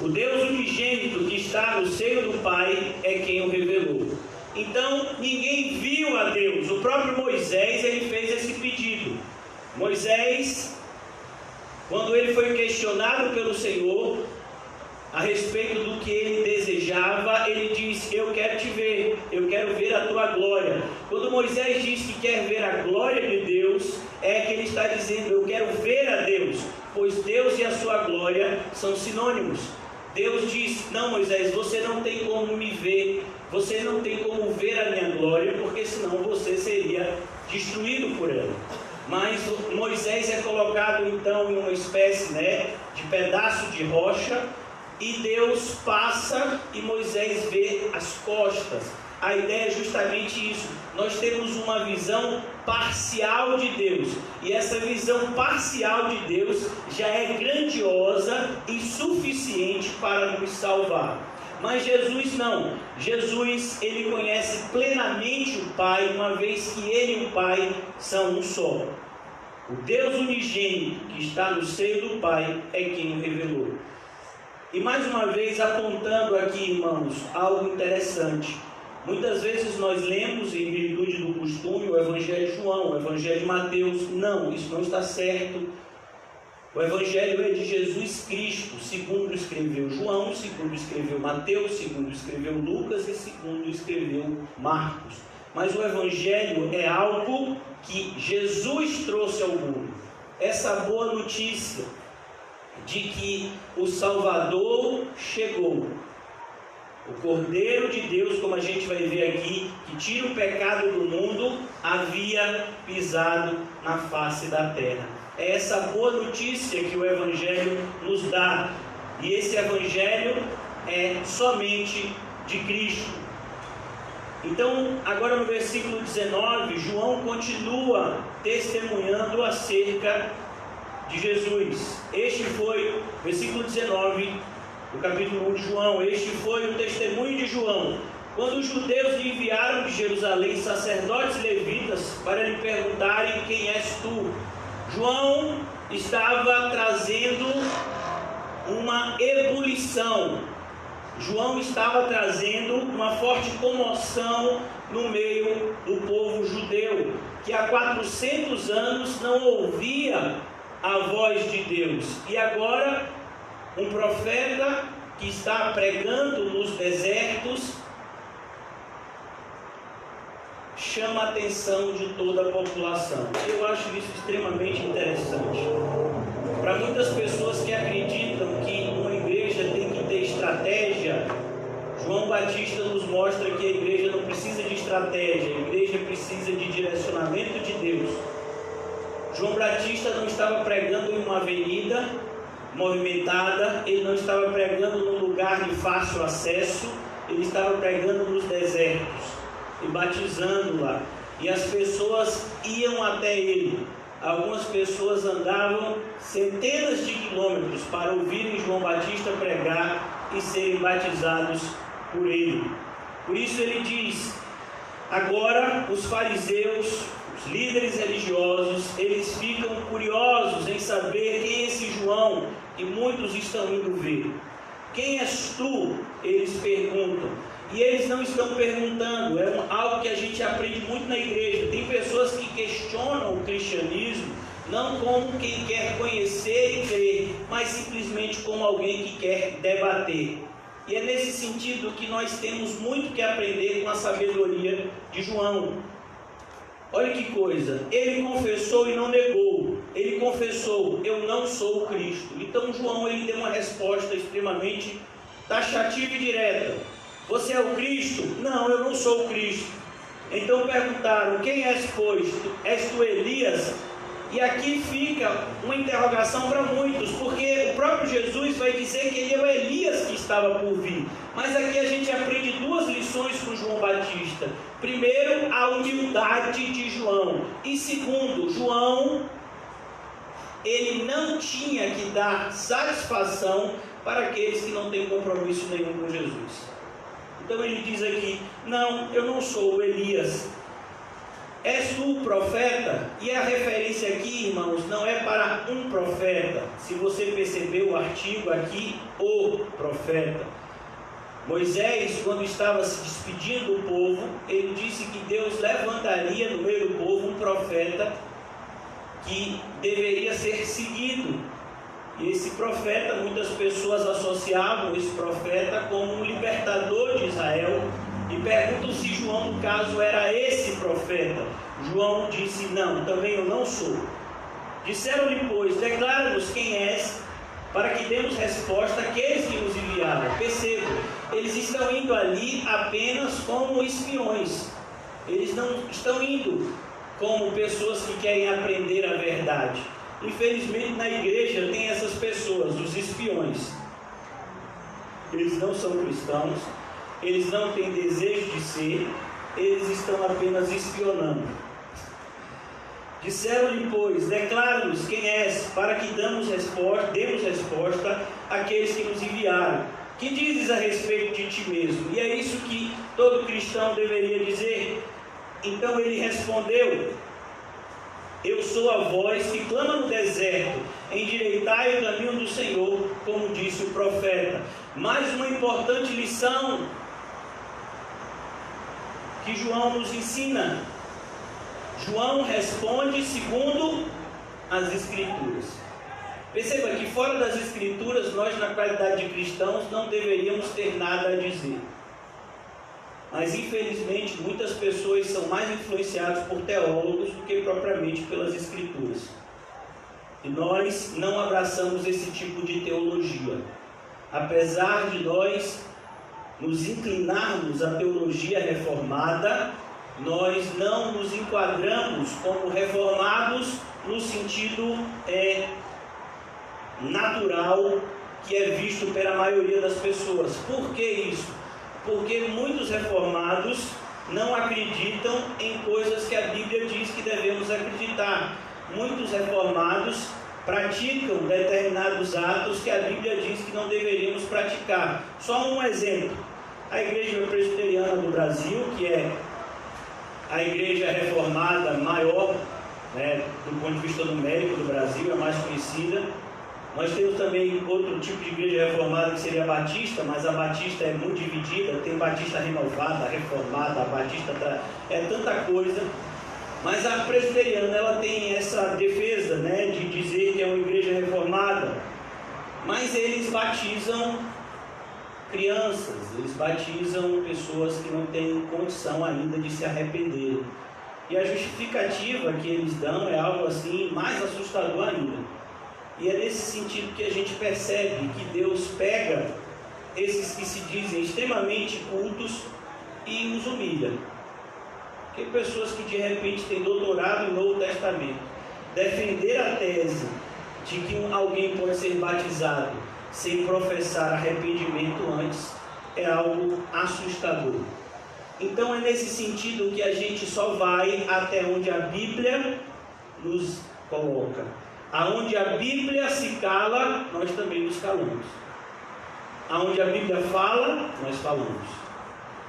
S1: O Deus unigênito que está no seio do Pai é quem o revelou. Então, ninguém viu a Deus. O próprio Moisés, ele fez esse pedido. Moisés, quando ele foi questionado pelo Senhor a respeito do que ele desejava, ele disse: eu quero te ver, eu quero ver a tua glória. Quando Moisés diz que quer ver a glória de Deus, é que ele está dizendo: eu quero ver a Deus, pois Deus e a sua glória são sinônimos. Deus diz: não, Moisés, você não tem como me ver, você não tem como ver a minha glória, porque senão você seria destruído por ela. Mas Moisés é colocado então em uma espécie, de pedaço de rocha, e Deus passa e Moisés vê as costas. A ideia é justamente isso. Nós temos uma visão parcial de Deus, e essa visão parcial de Deus já é grandiosa e suficiente para nos salvar. Mas Jesus não. Jesus, ele conhece plenamente o Pai, uma vez que ele e o Pai são um só. O Deus unigênito que está no seio do Pai é quem o revelou. E mais uma vez apontando aqui, irmãos, algo interessante. Muitas vezes nós lemos, em virtude do costume, o Evangelho de João, o Evangelho de Mateus. Não, isso não está certo. O Evangelho é de Jesus Cristo, segundo escreveu João, segundo escreveu Mateus, segundo escreveu Lucas e segundo escreveu Marcos. Mas o Evangelho é algo que Jesus trouxe ao mundo. Essa boa notícia de que o Salvador chegou. O Cordeiro de Deus, como a gente vai ver aqui, que tira o pecado do mundo, havia pisado na face da terra. É essa boa notícia que o Evangelho nos dá. E esse Evangelho é somente de Cristo. Então, agora no versículo 19, João continua testemunhando acerca de Jesus. Este foi, versículo 19, do capítulo 1 de João, este foi o testemunho de João, quando os judeus lhe enviaram de Jerusalém sacerdotes e levitas para lhe perguntarem: quem és tu? João estava trazendo uma ebulição. João estava trazendo uma forte comoção no meio do povo judeu, que há 400 anos não ouvia a voz de Deus. E agora, um profeta que está pregando nos desertos chama a atenção de toda a população. Eu acho isso extremamente interessante. Para muitas pessoas que acreditam que uma igreja tem que ter estratégia, João Batista nos mostra que a igreja não precisa de estratégia, a igreja precisa de direcionamento de Deus. João Batista não estava pregando em uma avenida movimentada, ele não estava pregando num lugar de fácil acesso, ele estava pregando nos desertos e batizando lá. E as pessoas iam até ele. Algumas pessoas andavam centenas de quilômetros para ouvirem João Batista pregar e serem batizados por ele. Por isso ele diz: agora os fariseus, os líderes religiosos, eles ficam curiosos em saber quem é esse João, e muitos estão indo ver. Quem és tu? Eles perguntam. E eles não estão perguntando, é algo que a gente aprende muito na igreja. Tem pessoas que questionam o cristianismo não como quem quer conhecer e crer, mas simplesmente como alguém que quer debater. E é nesse sentido que nós temos muito que aprender com a sabedoria de João. Olha que coisa, ele confessou e não negou. Ele confessou: eu não sou o Cristo. Então João, ele deu uma resposta extremamente taxativa e direta: você é o Cristo? Não, eu não sou o Cristo. Então perguntaram: quem és, pois? És tu Elias? E aqui fica uma interrogação para muitos, porque o próprio Jesus vai dizer que ele é o Elias que estava por vir. Mas aqui a gente aprende duas lições com João Batista. Primeiro, a humildade de João. E segundo, João ele não tinha que dar satisfação para aqueles que não têm compromisso nenhum com Jesus. Então ele diz aqui: não, eu não sou o Elias. És tu o profeta? E a referência aqui, irmãos, não é para um profeta. Se você percebeu o artigo aqui, o profeta. Moisés, quando estava se despedindo do povo, ele disse que Deus levantaria no meio do povo um profeta que deveria ser seguido. E esse profeta, muitas pessoas associavam esse profeta como um libertador de Israel, e perguntam se João, no caso, era esse profeta. João disse: não, também eu não sou. Disseram-lhe, pois, declara-nos quem és, para que demos resposta àqueles que nos enviaram. Percebam, eles estão indo ali apenas como espiões. Eles não estão indo como pessoas que querem aprender a verdade. Infelizmente, na igreja tem essas pessoas, os espiões. Eles não são cristãos, eles não têm desejo de ser, eles estão apenas espionando. Disseram-lhe, pois, declara-nos quem és, para que demos resposta àqueles que nos enviaram. Que dizes a respeito de ti mesmo? E é isso que todo cristão deveria dizer. Então ele respondeu: eu sou a voz que clama no deserto, endireitai o caminho do Senhor, como disse o profeta. Mais uma importante lição que João nos ensina. João responde segundo as Escrituras. Perceba que fora das Escrituras, nós, na qualidade de cristãos, não deveríamos ter nada a dizer. Mas, infelizmente, muitas pessoas são mais influenciadas por teólogos do que propriamente pelas Escrituras. E nós não abraçamos esse tipo de teologia. Apesar de nós nos inclinarmos à teologia reformada, nós não nos enquadramos como reformados no sentido natural que é visto pela maioria das pessoas. Por que isso? Porque muitos reformados não acreditam em coisas que a Bíblia diz que devemos acreditar. Muitos reformados praticam determinados atos que a Bíblia diz que não deveríamos praticar. Só um exemplo: a Igreja Presbiteriana do Brasil, que é a igreja reformada maior, do ponto de vista numérico do Brasil, é a mais conhecida. Nós temos também outro tipo de igreja reformada, que seria a Batista, mas a Batista é muito dividida. Tem Batista renovada, reformada, a Batista é tanta coisa. Mas a presbiteriana, ela tem essa defesa, de dizer que é uma igreja reformada. Mas eles batizam crianças, eles batizam pessoas que não têm condição ainda de se arrepender. E a justificativa que eles dão é algo assim mais assustador ainda. E é nesse sentido que a gente percebe que Deus pega esses que se dizem extremamente cultos e os humilha. Porque pessoas que de repente têm doutorado no Novo Testamento, defender a tese de que alguém pode ser batizado sem professar arrependimento antes, é algo assustador. Então é nesse sentido que a gente só vai até onde a Bíblia nos coloca. Aonde a Bíblia se cala, nós também nos calamos. Aonde a Bíblia fala, nós falamos.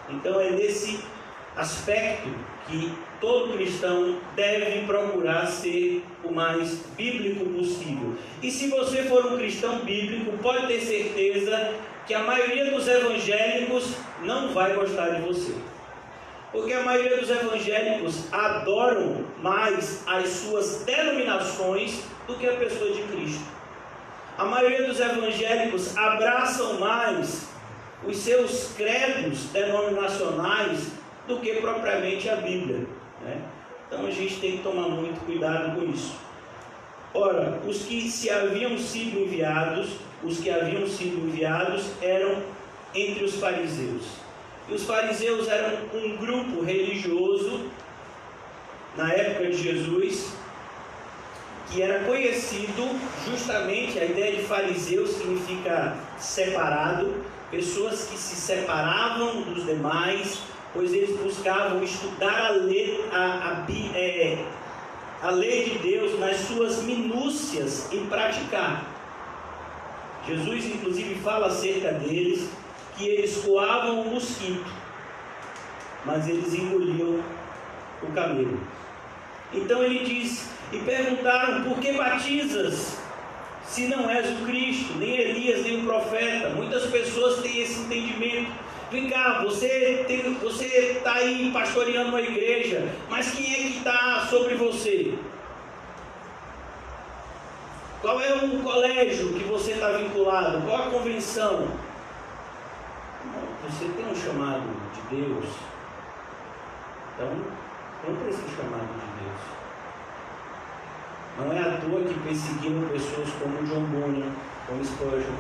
S1: Então é nesse aspecto que todo cristão deve procurar ser o mais bíblico possível. E se você for um cristão bíblico, pode ter certeza que a maioria dos evangélicos não vai gostar de você. Porque a maioria dos evangélicos adoram mais as suas denominações do que a pessoa de Cristo. A maioria dos evangélicos abraçam mais os seus credos denominacionais do que propriamente a Bíblia, Então a gente tem que tomar muito cuidado com isso. Ora, os que haviam sido enviados eram entre os fariseus. E os fariseus eram um grupo religioso na época de Jesus, que era conhecido justamente, a ideia de fariseu significa separado, pessoas que se separavam dos demais, pois eles buscavam estudar a lei de Deus nas suas minúcias e praticar. Jesus inclusive fala acerca deles que eles coavam o mosquito, mas eles engoliam o camelo. Então ele diz: e perguntaram: por que batizas, se não és o Cristo, nem Elias, nem o profeta? Muitas pessoas têm esse entendimento. Vem cá, você está aí pastoreando uma igreja, mas quem é que está sobre você? Qual é o colégio que você está vinculado? Qual a convenção? Você tem um chamado de Deus, então cumpra esse chamado de Deus. Não é à toa que perseguiram pessoas como John Bunyan, como Spurgeon,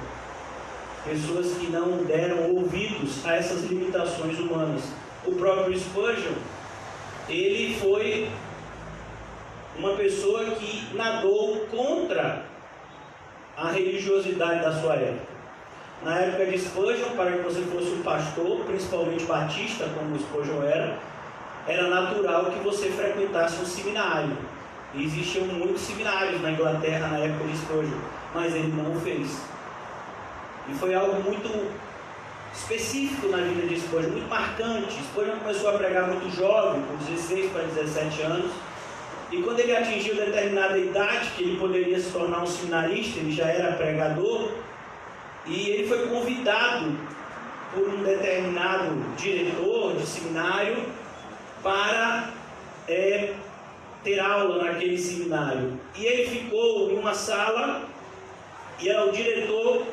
S1: pessoas que não deram ouvidos a essas limitações humanas. O próprio Spurgeon, ele foi uma pessoa que nadou contra a religiosidade da sua época. Na época de Spurgeon, para que você fosse um pastor, principalmente batista, como Spurgeon era natural que você frequentasse um seminário. E existiam muitos seminários na Inglaterra na época de Spurgeon, mas ele não o fez. E foi algo muito específico na vida de Spurgeon, muito marcante. Spurgeon começou a pregar muito jovem, com 16 para 17 anos. E quando ele atingiu determinada idade, que ele poderia se tornar um seminarista, ele já era pregador, e ele foi convidado por um determinado diretor de seminário para ter aula naquele seminário. E ele ficou em uma sala, e era o diretor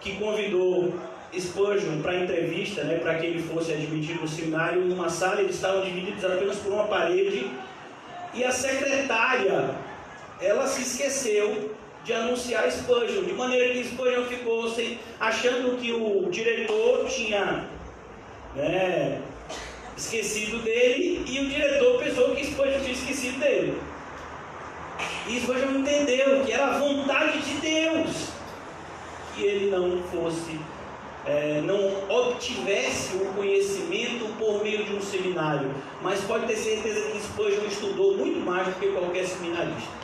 S1: que convidou Spurgeon para a entrevista, para que ele fosse admitido no seminário. Em uma sala, eles estavam divididos apenas por uma parede, e a secretária, ela se esqueceu de anunciar Spurgeon, de maneira que Spurgeon ficou achando que o diretor tinha esquecido dele, e o diretor pensou que Spurgeon tinha esquecido dele. E Spurgeon entendeu que era a vontade de Deus que ele não fosse, não obtivesse um conhecimento por meio de um seminário. Mas pode ter certeza que Spurgeon estudou muito mais do que qualquer seminarista.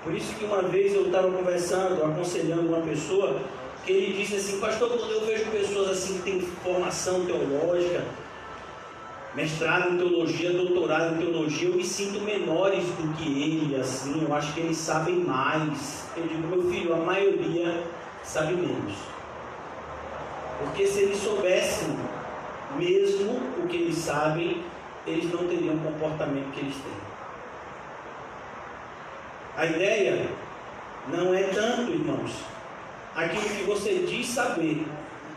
S1: Por isso que uma vez eu estava conversando, aconselhando uma pessoa, que ele disse assim: pastor, quando eu vejo pessoas assim que têm formação teológica, mestrado em teologia, doutorado em teologia, eu me sinto menores do que ele, assim, eu acho que eles sabem mais. Eu digo: meu filho, a maioria sabe menos. Porque se eles soubessem mesmo o que eles sabem, eles não teriam o comportamento que eles têm. A ideia não é tanto, irmãos, aquilo que você diz saber,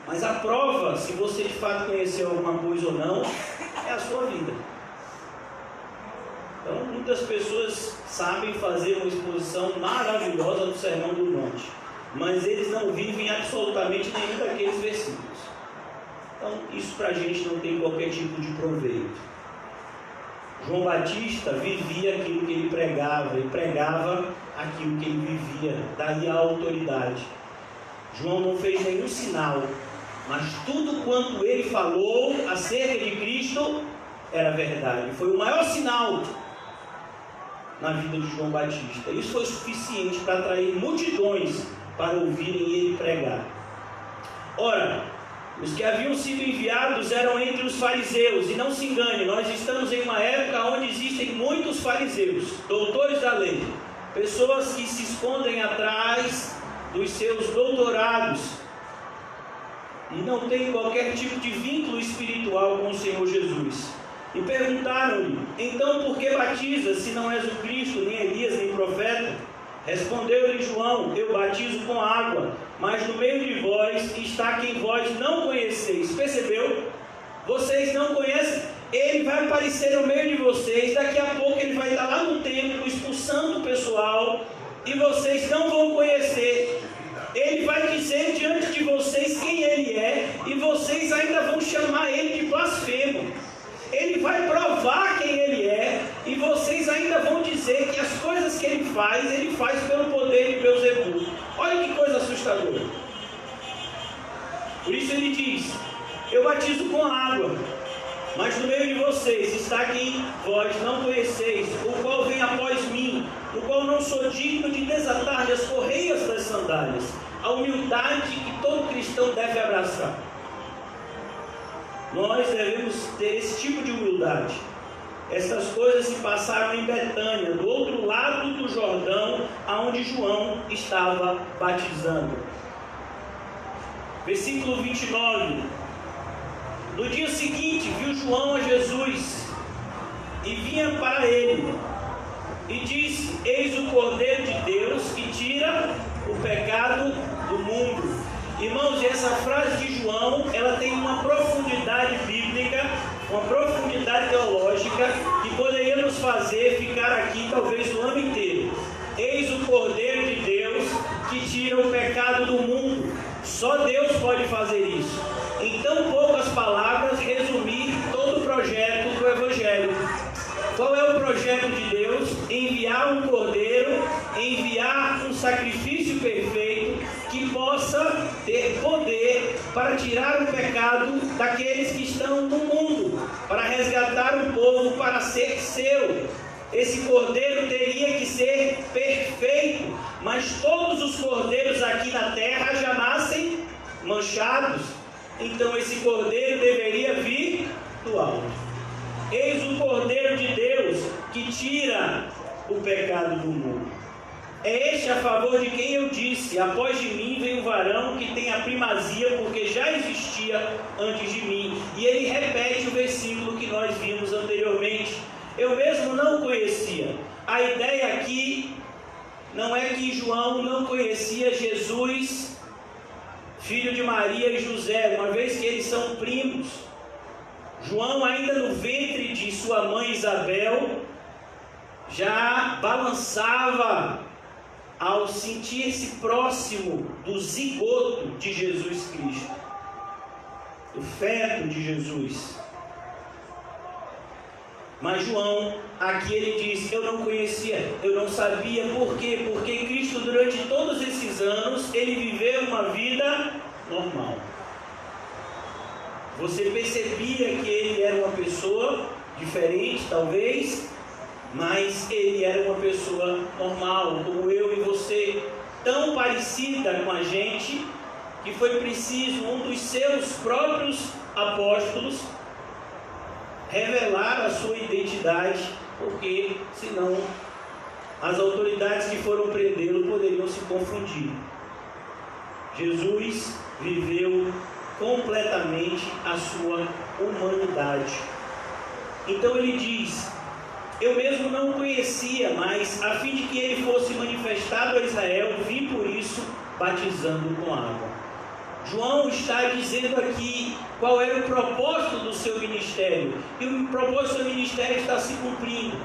S1: mas a prova, se você de fato conheceu alguma coisa ou não, é a sua vida. Então, muitas pessoas sabem fazer uma exposição maravilhosa do Sermão do Monte, mas eles não vivem absolutamente nenhum daqueles versículos. Então, isso para a gente não tem qualquer tipo de proveito. João Batista vivia aquilo que ele pregava, e pregava aquilo que ele vivia, daí a autoridade. João não fez nenhum sinal, mas tudo quanto ele falou acerca de Cristo era verdade. Foi o maior sinal na vida de João Batista. Isso foi suficiente para atrair multidões para ouvirem ele pregar. Ora, os que haviam sido enviados eram entre os fariseus, e não se engane, nós estamos em uma época onde existem muitos fariseus, doutores da lei, pessoas que se escondem atrás dos seus doutorados e não têm qualquer tipo de vínculo espiritual com o Senhor Jesus. E perguntaram-lhe: então por que batizas, se não és o Cristo, nem Elias, nem profeta? Respondeu-lhe João: eu batizo com água, mas no meio de vós está quem vós não conheceis. Percebeu? Vocês não conhecem. Ele vai aparecer no meio de vocês, daqui a pouco ele vai estar lá no templo expulsando o pessoal, e vocês não vão conhecer. Ele vai dizer diante de vocês quem ele é, e vocês ainda vão chamar ele de blasfemo. Ele vai provar quem ele é, e vocês ainda vão dizer que as coisas que ele faz pelo poder de Beelzebul. Olha que coisa assustadora. Por isso ele diz: eu batizo com água, Mas no meio de vocês está quem vós não conheceis, o qual vem após mim, o qual não sou digno de desatar-lhe as correias das sandálias. A humildade que todo cristão deve abraçar. Nós devemos ter esse tipo de humildade. Essas coisas se passaram em Betânia, do outro lado do Jordão, aonde João estava batizando. Versículo 29. No dia seguinte, viu João a Jesus e vinha para ele e disse: Eis o Cordeiro de Deus que tira o pecado do mundo. Irmãos, e essa frase de João, ela tem uma profundidade bíblica, uma profundidade teológica que poderia nos fazer ficar aqui talvez o ano inteiro. Eis o Cordeiro de Deus que tira o pecado do mundo. Só Deus pode fazer isso. Em tão poucas palavras, resumir todo o projeto do Evangelho. Qual é o projeto de Deus? Enviar um Cordeiro, enviar um sacrifício perfeito que possa ter poder para tirar o pecado daqueles que estão no mundo, para resgatar o povo, para ser seu. Esse cordeiro teria que ser perfeito, mas todos os cordeiros aqui na terra já nascem manchados. Então esse cordeiro deveria vir do alto. Eis o Cordeiro de Deus que tira o pecado do mundo. É este a favor de quem eu disse: após de mim vem um varão que tem a primazia, porque já existia antes de mim. E ele repete o versículo que nós vimos anteriormente. Eu mesmo não conhecia. A ideia aqui não é que João não conhecia Jesus, filho de Maria e José, uma vez que eles são primos. João, ainda no ventre de sua mãe Isabel, já balançava ao sentir-se próximo do zigoto de Jesus Cristo, do feto de Jesus. Mas João, aqui ele diz: eu não conhecia, eu não sabia. Por quê? Porque Cristo, durante todos esses anos, ele viveu uma vida normal. Você percebia que ele era uma pessoa diferente, talvez, mas ele era uma pessoa normal, como eu e você, tão parecida com a gente, que foi preciso um dos seus próprios apóstolos revelar a sua identidade, porque senão as autoridades que foram prendê-lo poderiam se confundir. Jesus viveu completamente a sua humanidade. Então ele diz: eu mesmo não o conhecia, mas a fim de que ele fosse manifestado a Israel, vim por isso batizando com água. João está dizendo aqui qual era o propósito do seu ministério, e o propósito do seu ministério está se cumprindo.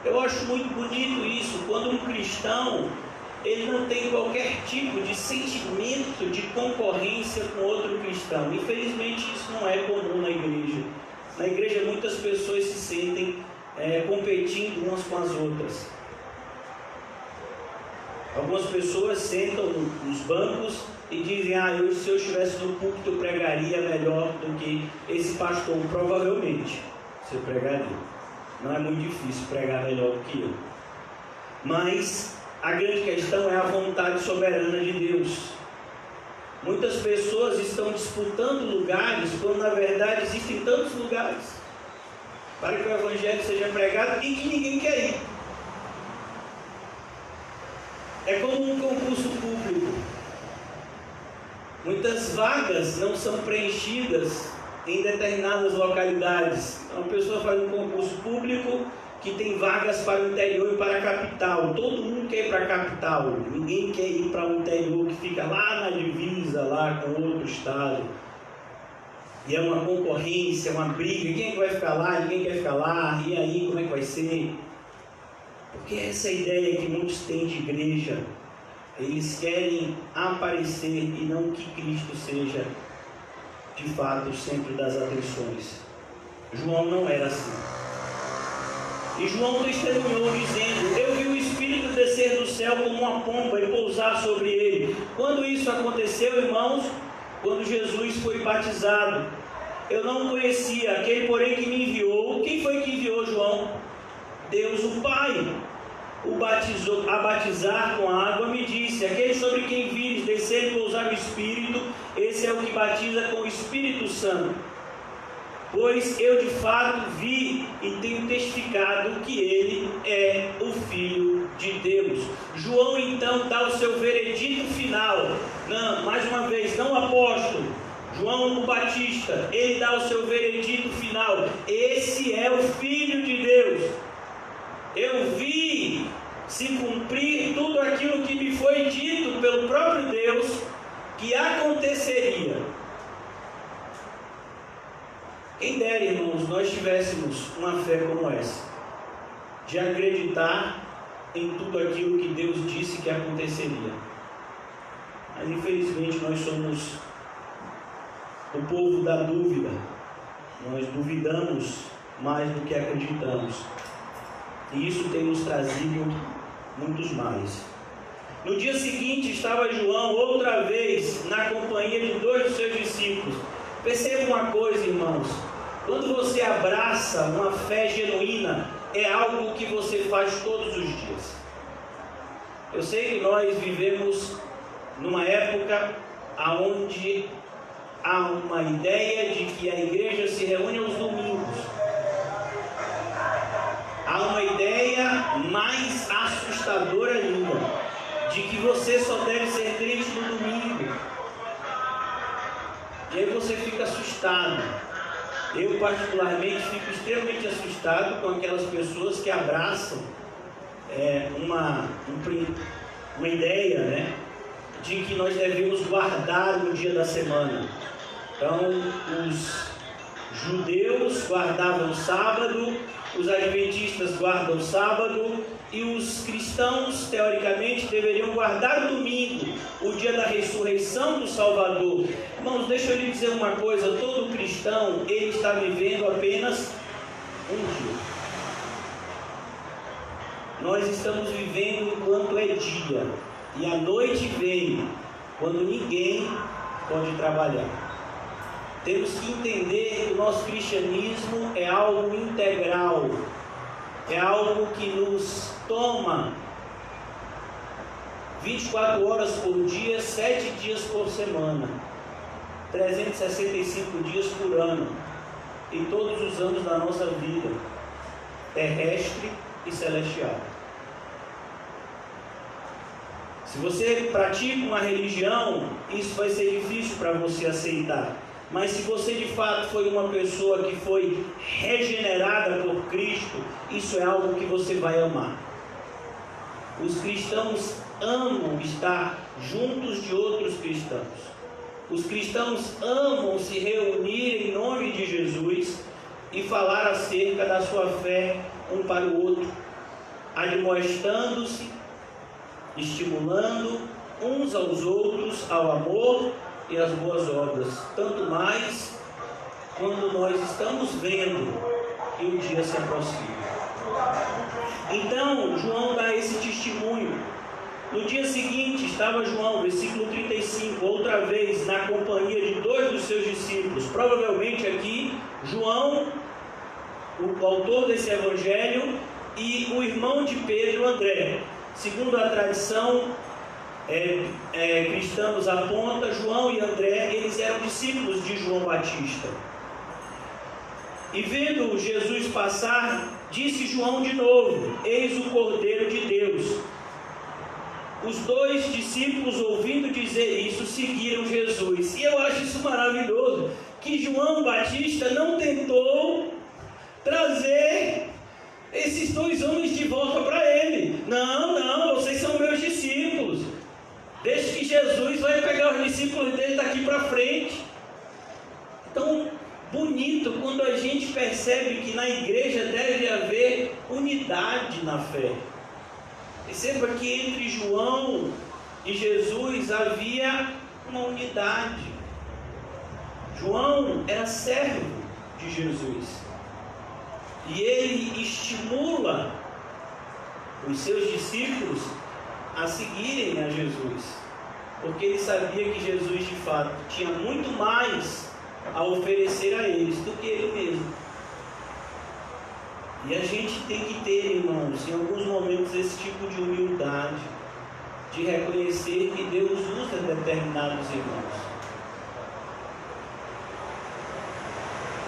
S1: Eu acho muito bonito isso, quando um cristão ele não tem qualquer tipo de sentimento de concorrência com outro cristão. Infelizmente isso não é comum na igreja. Na igreja muitas pessoas se sentem competindo umas com as outras. Algumas pessoas sentam nos bancos e dizem: se eu estivesse no púlpito eu pregaria melhor do que esse pastor. Provavelmente você pregaria. Não é muito difícil pregar melhor do que eu. Mas a grande questão é a vontade soberana de Deus. Muitas pessoas estão disputando lugares, quando na verdade existem tantos lugares para que o Evangelho seja pregado e que ninguém quer ir. É como um concurso público. Muitas vagas não são preenchidas em determinadas localidades. Uma pessoa faz um concurso público que tem vagas para o interior e para a capital. Todo mundo quer ir para a capital. Ninguém quer ir para o interior que fica lá na divisa, lá com outro estado. E é uma concorrência, uma briga. Quem é que vai ficar lá? Ninguém quer ficar lá. E aí, como é que vai ser? Porque essa é a ideia que muitos têm de igreja. Eles querem aparecer e não que Cristo seja, de fato, o centro das atenções. João não era assim. E João testemunhou dizendo: eu vi o Espírito descer do céu como uma pomba e pousar sobre ele. Quando isso aconteceu, irmãos? Quando Jesus foi batizado. eu não conhecia, aquele porém que me enviou. Quem foi que enviou João? Deus o Pai. O batizou a batizar com água, me disse: aquele sobre quem vires descer e pousar o Espírito, esse é o que batiza com o Espírito Santo. Pois eu de fato vi e tenho testificado que ele é o Filho de Deus. João então dá o seu veredito final. Não, mais uma vez, não o apóstolo, João o Batista, ele dá o seu veredito final: esse é o Filho de Deus. Eu vi se cumprir tudo aquilo que me foi dito pelo próprio Deus que aconteceria. Quem dera, irmãos, nós tivéssemos uma fé como essa, de acreditar em tudo aquilo que Deus disse que aconteceria. Mas infelizmente nós somos o povo da dúvida. Nós duvidamos mais do que acreditamos. E isso tem nos trazido muitos males. No dia seguinte estava João outra vez na companhia de 2 dos seus discípulos. Perceba uma coisa, irmãos: quando você abraça uma fé genuína, é algo que você faz todos os dias. Eu sei que nós vivemos numa época onde há uma ideia de que a igreja se reúne aos domingos. Há uma ideia mais assustadora ainda, de que você só deve ser crente no domingo. E aí você fica assustado. Eu particularmente fico extremamente assustado com aquelas pessoas que abraçam uma ideia, né, de que nós devemos guardar um dia da semana. Então, os judeus guardavam o sábado, os adventistas guardam o sábado, e os cristãos, teoricamente, deveriam guardar o domingo, o dia da ressurreição do Salvador. Irmãos, deixa eu lhe dizer uma coisa: todo cristão, ele está vivendo apenas um dia. Nós estamos vivendo enquanto é dia, e a noite vem, quando ninguém pode trabalhar. Temos que entender que o nosso cristianismo é algo integral, é algo que nos toma 24 horas por dia, 7 dias por semana, 365 dias por ano, em todos os anos da nossa vida, terrestre e celestial. Se você pratica uma religião, isso vai ser difícil para você aceitar. Mas se você de fato foi uma pessoa que foi regenerada por Cristo, isso é algo que você vai amar. Os cristãos amam estar juntos de outros cristãos. Os cristãos amam se reunir em nome de Jesus e falar acerca da sua fé um para o outro, admoestando-se, estimulando uns aos outros ao amor e as boas obras, tanto mais quando nós estamos vendo que o dia se aproxima. Então, João dá esse testemunho. No dia seguinte, estava João, versículo 35, outra vez na companhia de 2 dos seus discípulos. Provavelmente aqui, João, o autor desse evangelho, e o irmão de Pedro, André. Segundo a tradição cristã nos aponta, João e André, eles eram discípulos de João Batista. E vendo Jesus passar, disse João de novo: eis o Cordeiro de Deus. Os 2 discípulos, ouvindo dizer isso, seguiram Jesus. E eu acho isso maravilhoso, que João Batista não tentou trazer esses 2 homens de volta para ele. Não, vocês são meus discípulos. Deixe que Jesus vai pegar os discípulos dele daqui para frente. Tão bonito quando a gente percebe que na igreja deve haver unidade na fé. Perceba que entre João e Jesus havia uma unidade. João era servo de Jesus. E ele estimula os seus discípulos a seguirem a Jesus, porque ele sabia que Jesus de fato tinha muito mais a oferecer a eles do que Ele mesmo. E a gente tem que ter, irmãos, em alguns momentos esse tipo de humildade, de reconhecer que Deus usa determinados irmãos.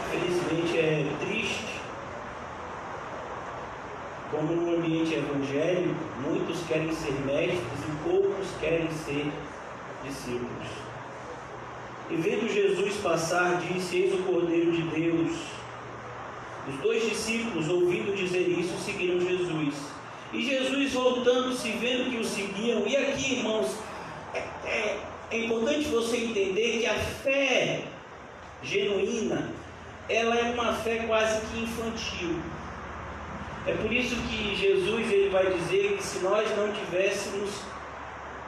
S1: Felizmente é triste como no ambiente evangélico muitos querem ser mestres e poucos querem ser discípulos. E vendo Jesus passar, disse: eis o Cordeiro de Deus. Os 2 discípulos, ouvindo dizer isso, seguiram Jesus. E Jesus, voltando-se, vendo que o seguiam, e aqui, irmãos, é importante você entender que a fé genuína, ela é uma fé quase que infantil. É por isso que Jesus ele vai dizer que se nós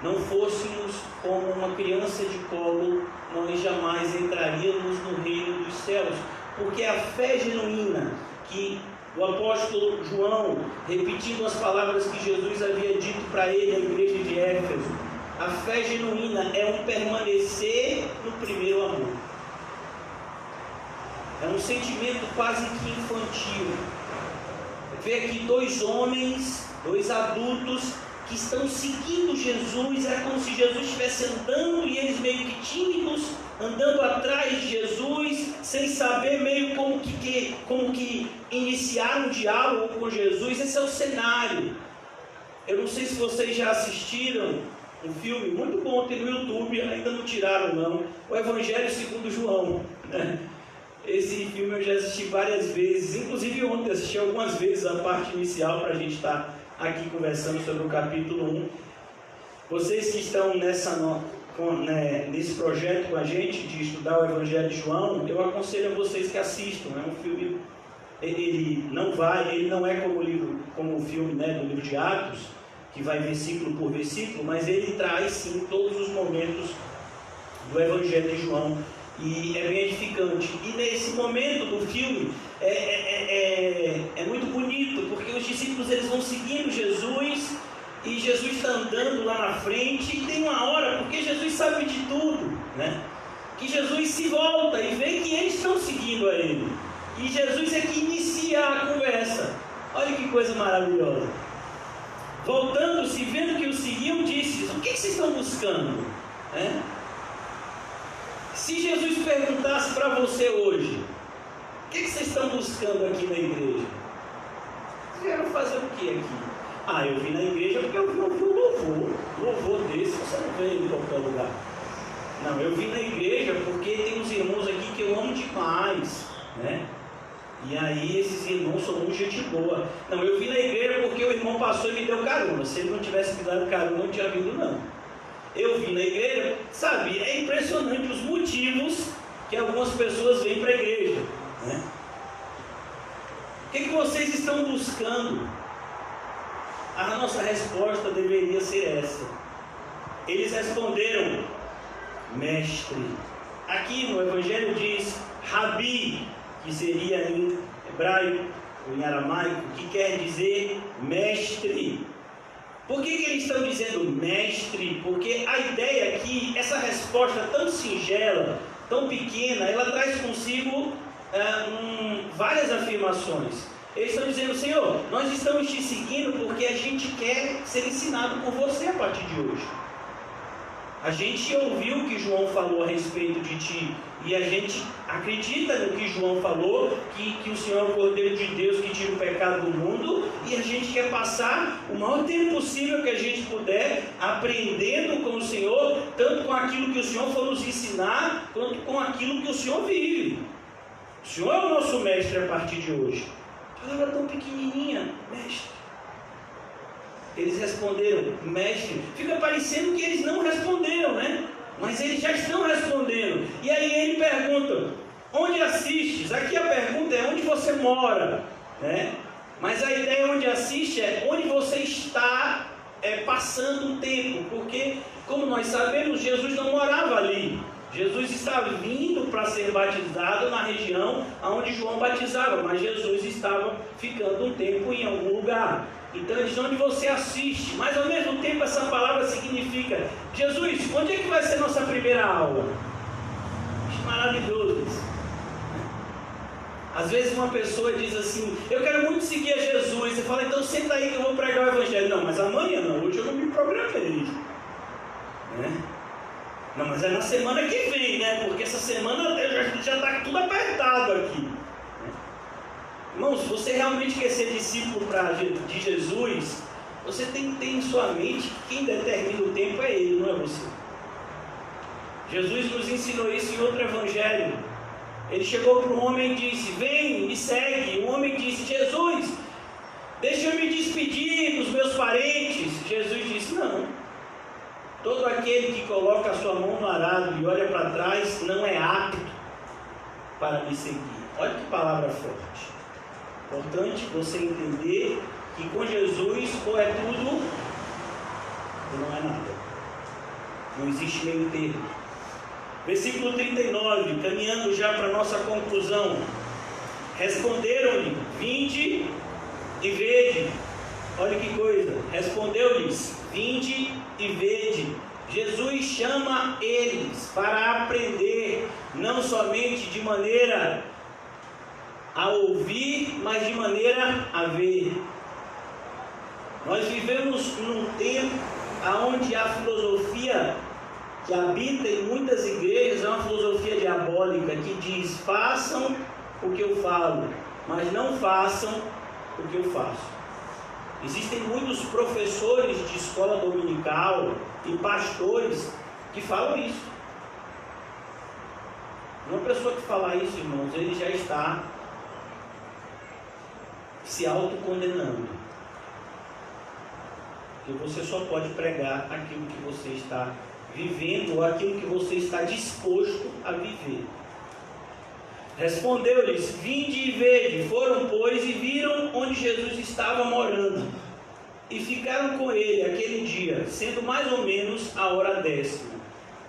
S1: não fôssemos como uma criança de colo, nós jamais entraríamos no reino dos céus. Porque a fé genuína, que o apóstolo João, repetindo as palavras que Jesus havia dito para ele, a igreja de Éfeso, a fé genuína é um permanecer no primeiro amor. É um sentimento quase que infantil. Vê aqui 2 homens, 2 adultos, que estão seguindo Jesus. É como se Jesus estivesse andando e eles meio que tímidos, andando atrás de Jesus, sem saber meio como que iniciar um diálogo com Jesus. Esse é o cenário. Eu não sei se vocês já assistiram um filme muito bom, tem no YouTube, ainda não tiraram não, o Evangelho segundo João, né? Esse filme eu já assisti várias vezes, inclusive ontem assisti algumas vezes a parte inicial para a gente estar aqui conversando sobre o capítulo 1. Vocês que estão nesse projeto com a gente de estudar o Evangelho de João, eu aconselho a vocês que assistam. É um filme, ele não é como o filme, né, do livro de Atos, que vai versículo por versículo, mas ele traz sim todos os momentos do Evangelho de João. E é bem edificante. E nesse momento do filme é muito bonito, porque os discípulos eles vão seguindo Jesus, e Jesus está andando lá na frente, e tem uma hora, porque Jesus sabe de tudo, né? Que Jesus se volta e vê que eles estão seguindo a ele, e Jesus é que inicia a conversa. Olha que coisa maravilhosa. Voltando-se, vendo que o seguiam, disse: o que vocês estão buscando? Se Jesus perguntasse para você hoje: o que vocês estão buscando aqui na igreja? Vocês vieram fazer o que aqui? Eu vim na igreja porque eu vi um louvor desse você não vê em qualquer lugar. Não, eu vim na igreja porque tem uns irmãos aqui que eu amo demais, né? E aí esses irmãos são muito gente boa. Não, eu vim na igreja porque o irmão passou e me deu carona. Se ele não tivesse me dado carona, eu não tinha vindo não. Eu vim na igreja, sabe, é impressionante os motivos que algumas pessoas vêm para a igreja, né? O que vocês estão buscando? A nossa resposta deveria ser essa. Eles responderam: mestre. Aqui no Evangelho diz Rabi, que seria em hebraico ou em aramaico, que quer dizer mestre. Por que eles estão dizendo mestre? Porque a ideia aqui, essa resposta tão singela, tão pequena, ela traz consigo várias afirmações. Eles estão dizendo: Senhor, nós estamos te seguindo porque a gente quer ser ensinado por você a partir de hoje. A gente ouviu o que João falou a respeito de ti, e a gente acredita no que João falou, que o Senhor é o Cordeiro de Deus que tira o pecado do mundo, e a gente quer passar o maior tempo possível que a gente puder aprendendo com o Senhor, tanto com aquilo que o Senhor for nos ensinar, quanto com aquilo que o Senhor vive. O Senhor é o nosso mestre a partir de hoje. A palavra tão pequenininha, mestre. Eles responderam, mestre. Fica parecendo que eles não responderam, né? Mas eles já estão respondendo. E aí ele pergunta: onde assistes? Aqui a pergunta é onde você mora, né? Mas a ideia onde assiste é onde você está passando um tempo. Porque, como nós sabemos, Jesus não morava ali. Jesus estava vindo para ser batizado na região onde João batizava, mas Jesus estava ficando um tempo em algum lugar. Então ele diz: onde você assiste. Mas ao mesmo tempo essa palavra significa: Jesus, onde é que vai ser nossa primeira aula? maravilhoso isso. Às vezes uma pessoa diz assim, eu quero muito seguir a Jesus. Você fala, então senta aí que eu vou pregar o Evangelho. Não, mas amanhã não, hoje eu não me programei. Né? Não, mas é na semana que vem, né? Porque essa semana já está tudo apertado aqui. Irmãos, se você realmente quer ser discípulo de Jesus, você tem que ter em sua mente que quem determina o tempo é Ele, não é você. Jesus nos ensinou isso em outro evangelho. Ele chegou para um homem e disse, vem, me segue. O homem disse, Jesus, deixa eu me despedir dos meus parentes. Jesus disse, não. Todo aquele que coloca a sua mão no arado e olha para trás não é apto para me seguir. Olha que palavra forte. Importante você entender que com Jesus ou é tudo ou não é nada. Não existe meio termo. Versículo 39, caminhando já para a nossa conclusão. Responderam-lhe, vinde e vede. Olha que coisa. Respondeu-lhes, vinde e vede. Jesus chama eles para aprender, não somente de maneira a ouvir, mas de maneira a ver. Nós vivemos num tempo onde a filosofia que habita em muitas igrejas é uma filosofia diabólica que diz, façam o que eu falo, mas não façam o que eu faço. Existem muitos professores de escola dominical e pastores que falam isso. Uma pessoa que fala isso, irmãos, ele já está se autocondenando. Porque você só pode pregar aquilo que você está vivendo ou aquilo que você está disposto a viver. Respondeu-lhes, vinde e vede. Foram, pois, e viram onde Jesus estava morando, e ficaram com ele aquele dia, sendo mais ou menos a hora 10ª.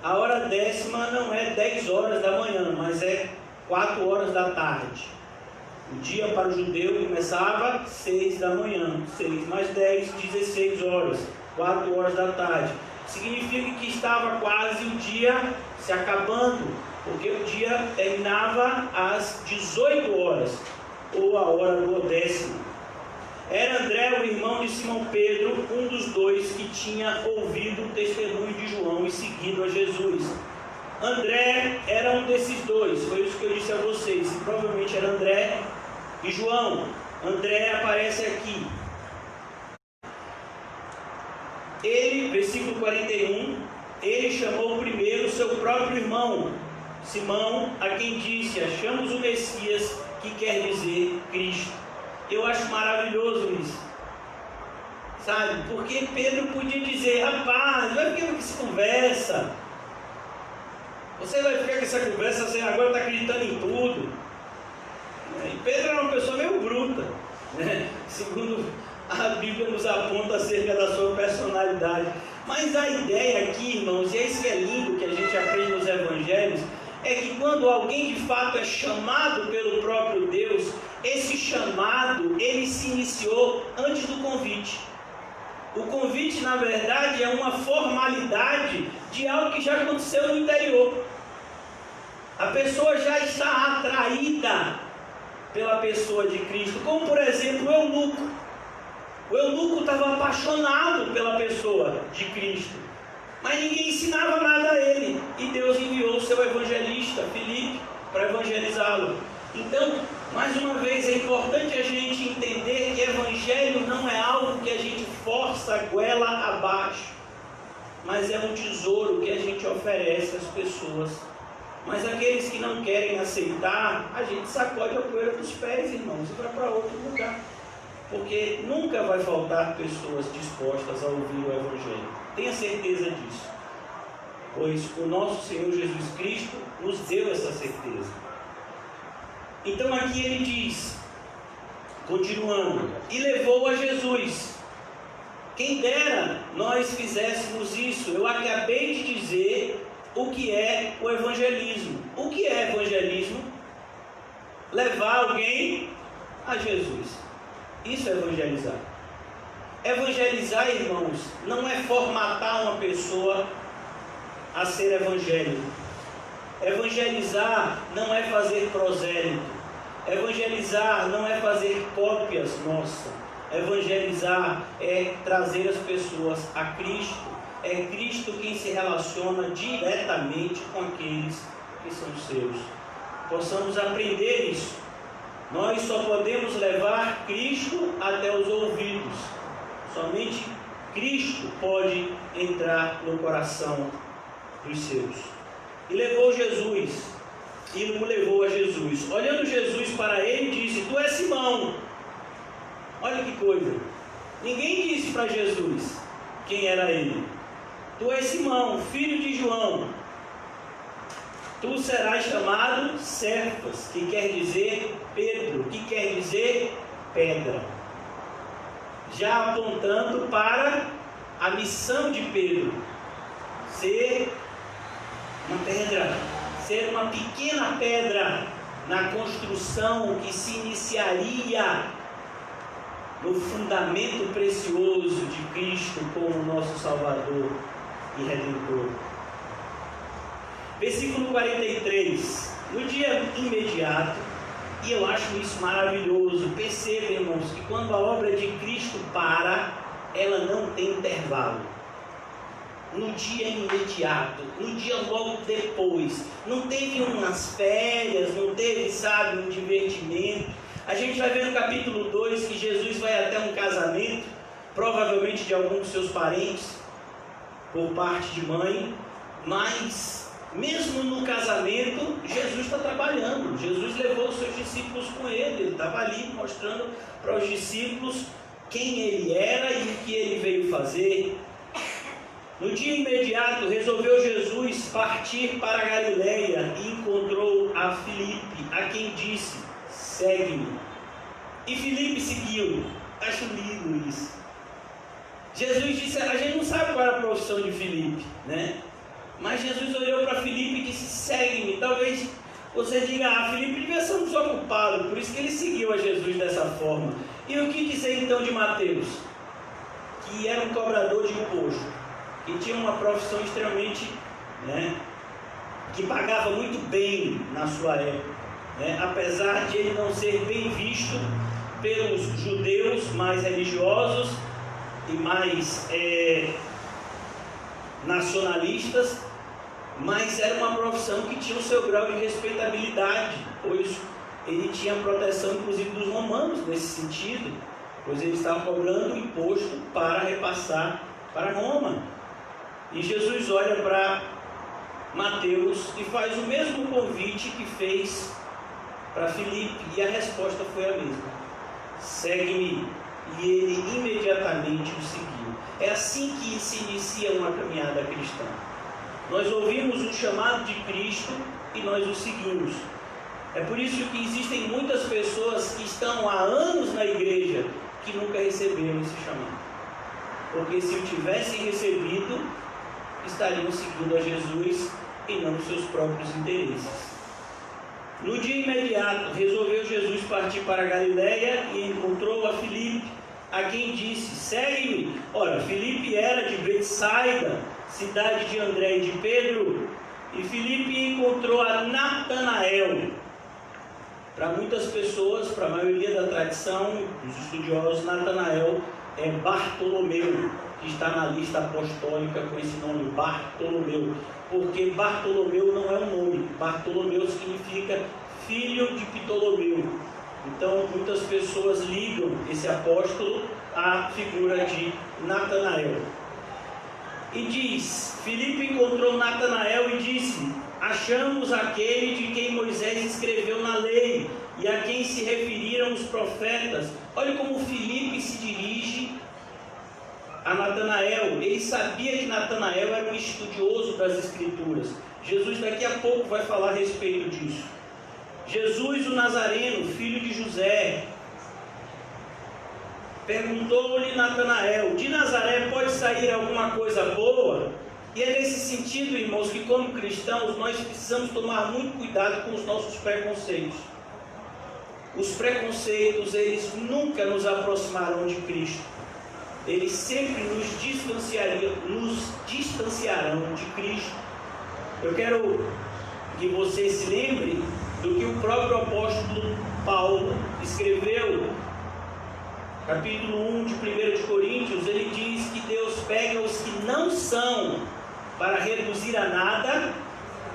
S1: A hora 10ª não é 10 horas da manhã, mas é 4 horas da tarde. O dia para o judeu começava 6 da manhã, 6 mais 10, 16 horas, 4 horas da tarde. Significa que estava quase o dia se acabando, porque o dia terminava às 18 horas, ou a hora do 10º. Era André, o irmão de Simão Pedro, um dos dois que tinha ouvido o testemunho de João e seguido a Jesus. André era um desses dois, foi isso que eu disse a vocês, e provavelmente era André e João. André aparece aqui. Ele, versículo 41, ele chamou primeiro seu próprio irmão, Simão, a quem disse, achamos o Messias, que quer dizer Cristo. Eu acho maravilhoso isso, sabe? Porque Pedro podia dizer, rapaz, vai ficar com essa conversa, você vai ficar com essa conversa, você agora está acreditando em tudo. E Pedro era uma pessoa meio bruta, né? Segundo a Bíblia nos aponta acerca da sua personalidade. Mas a ideia aqui, irmãos, e é isso que é lindo que a gente aprende nos evangelhos, é que quando alguém de fato é chamado pelo próprio Deus, esse chamado, ele se iniciou antes do convite. O convite, na verdade, é uma formalidade de algo que já aconteceu no interior. A pessoa já está atraída pela pessoa de Cristo, como por exemplo o eunuco. O eunuco estava apaixonado pela pessoa de Cristo, mas ninguém ensinava nada a ele, e Deus enviou o seu evangelista, Filipe, para evangelizá-lo. Então, mais uma vez, é importante a gente entender que evangelho não é algo que a gente força a goela abaixo, mas é um tesouro que a gente oferece às pessoas. Mas aqueles que não querem aceitar, a gente sacode a poeira dos pés, irmãos, e vai para outro lugar. Porque nunca vai faltar pessoas dispostas a ouvir o Evangelho. Tenha certeza disso. Pois o nosso Senhor Jesus Cristo nos deu essa certeza. Então aqui ele diz, continuando, e levou a Jesus. Quem dera nós fizéssemos isso. Eu acabei de dizer o que é o evangelismo. O que é evangelismo? Levar alguém a Jesus. Isso é evangelizar. Evangelizar, irmãos, não é formatar uma pessoa a ser evangélico. Evangelizar não é fazer prosélito. Evangelizar não é fazer cópias nossas. Evangelizar é trazer as pessoas a Cristo. É Cristo quem se relaciona diretamente com aqueles que são seus. Possamos aprender isso. Nós só podemos levar Cristo até os ouvidos. Somente Cristo pode entrar no coração dos seus. E levou Jesus, e o levou a Jesus. Olhando Jesus para ele, disse: Tu és Simão. Olha que coisa. Ninguém disse para Jesus quem era ele. Tu és Simão, filho de João. Tu serás chamado Cefas, que quer dizer Pedro, que quer dizer pedra. Já apontando para a missão de Pedro, ser uma pedra, ser uma pequena pedra na construção que se iniciaria no fundamento precioso de Cristo como nosso Salvador e Redentor. Versículo 43. No dia imediato, e eu acho isso maravilhoso, perceba, irmãos, que quando a obra de Cristo para, ela não tem intervalo. No dia imediato, no dia logo depois, não teve umas férias, não teve, sabe, um divertimento. A gente vai ver no capítulo 2 que Jesus vai até um casamento, provavelmente de algum dos seus parentes, por parte de mãe, mas mesmo no casamento, Jesus está trabalhando. Jesus levou os seus discípulos com ele estava ali mostrando para os discípulos quem ele era e o que ele veio fazer. No dia imediato, resolveu Jesus partir para a Galileia e encontrou a Filipe, a quem disse: segue-me. E Filipe seguiu. Acho lindo isso. Jesus disse, a gente não sabe qual era a profissão de Filipe, né? Mas Jesus olhou para Filipe e disse: segue-me. Talvez você diga: Filipe devia ser um desocupado, por isso que ele seguiu a Jesus dessa forma. E o que dizer então de Mateus? Que era um cobrador de imposto, que tinha uma profissão extremamente, que pagava muito bem na sua época, apesar de ele não ser bem visto pelos judeus mais religiosos e mais nacionalistas, mas era uma profissão que tinha o seu grau de respeitabilidade, pois ele tinha proteção inclusive dos romanos nesse sentido, pois eles estavam cobrando imposto para repassar para Roma. E Jesus olha para Mateus e faz o mesmo convite que fez para Filipe, e a resposta foi a mesma: segue-me. E ele imediatamente o seguiu. É assim que se inicia uma caminhada cristã. Nós ouvimos o chamado de Cristo e nós o seguimos. É por isso que existem muitas pessoas que estão há anos na igreja que nunca receberam esse chamado, porque se o tivessem recebido, estariam seguindo a Jesus e não os seus próprios interesses. No dia imediato, resolveu Jesus partir para a Galileia e encontrou a Filipe, a quem disse: segue-me. Ora, Filipe era de Betsaida, cidade de André e de Pedro, e Filipe encontrou a Natanael. Para muitas pessoas, para a maioria da tradição, dos estudiosos, Natanael é Bartolomeu, que está na lista apostólica com esse nome, Bartolomeu, porque Bartolomeu não é um nome. Bartolomeu significa filho de Ptolomeu. Então muitas pessoas ligam esse apóstolo à figura de Natanael. E diz: Filipe encontrou Natanael e disse: achamos aquele de quem Moisés escreveu na lei e a quem se referiram os profetas. Olha como Filipe se dirige a Natanael. Ele sabia que Natanael era um estudioso das Escrituras. Jesus daqui a pouco vai falar a respeito disso. Jesus, o Nazareno, filho de José. Perguntou-lhe Natanael: de Nazaré pode sair alguma coisa boa? E é nesse sentido, irmãos, que como cristãos nós precisamos tomar muito cuidado com os nossos preconceitos. Os preconceitos, eles nunca nos aproximarão de Cristo. Eles sempre nos distanciarão de Cristo. Eu quero que você se lembre do que o próprio apóstolo Paulo escreveu, capítulo 1 de 1 de Coríntios. Ele diz que Deus pega os que não são para reduzir a nada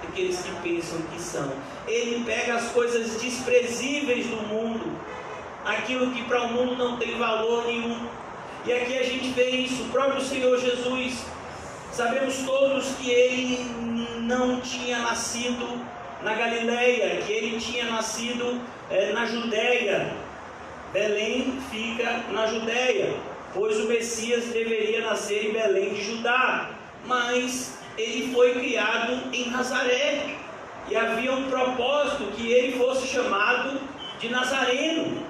S1: aqueles que pensam que são. Ele pega as coisas desprezíveis do mundo, aquilo que para o mundo não tem valor nenhum. E aqui a gente vê isso, o próprio Senhor Jesus. Sabemos todos que ele não tinha nascido na Galileia, que ele tinha nascido na Judéia. Belém fica na Judéia, pois o Messias deveria nascer em Belém de Judá. Mas ele foi criado em Nazaré, e havia um propósito que ele fosse chamado de Nazareno.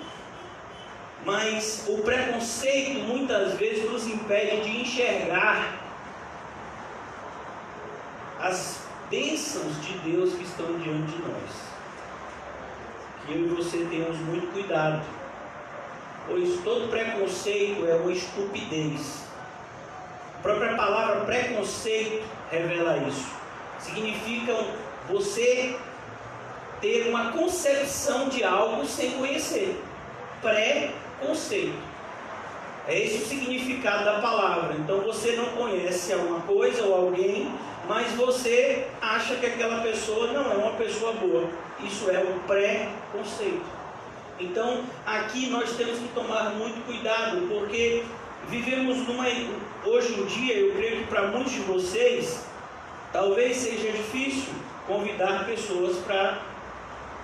S1: Mas o preconceito muitas vezes nos impede de enxergar as bênçãos de Deus que estão diante de nós. Que eu e você tenhamos muito cuidado, pois todo preconceito é uma estupidez. A própria palavra preconceito revela isso. Significa você ter uma concepção de algo sem conhecer. Preconceito. É esse o significado da palavra. Então você não conhece alguma coisa ou alguém, mas você acha que aquela pessoa não é uma pessoa boa. Isso é um preconceito. Então aqui nós temos que tomar muito cuidado, porque vivemos hoje em dia, eu creio que para muitos de vocês talvez seja difícil convidar pessoas para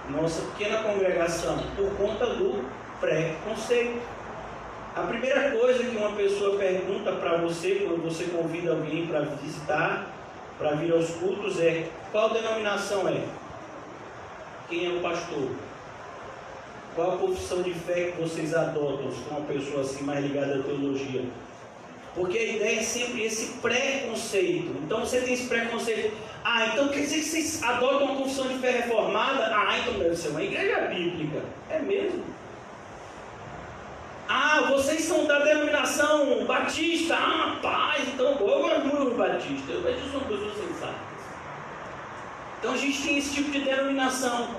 S1: nossa pequena congregação por conta do preconceito. A primeira coisa que uma pessoa pergunta para você quando você convida alguém para visitar, para vir aos cultos, é: qual denominação é? Quem é o pastor? Qual a profissão de fé que vocês adotam, se for uma pessoa assim mais ligada à teologia? Porque a ideia é sempre esse preconceito. Então você tem esse preconceito. Então quer dizer que vocês adotam uma confissão de fé reformada? Então deve ser uma igreja bíblica. É mesmo? Vocês são da denominação batista? Paz, então eu gosto muito batista. Eu vejo são pessoas sensatas. Então a gente tem esse tipo de denominação,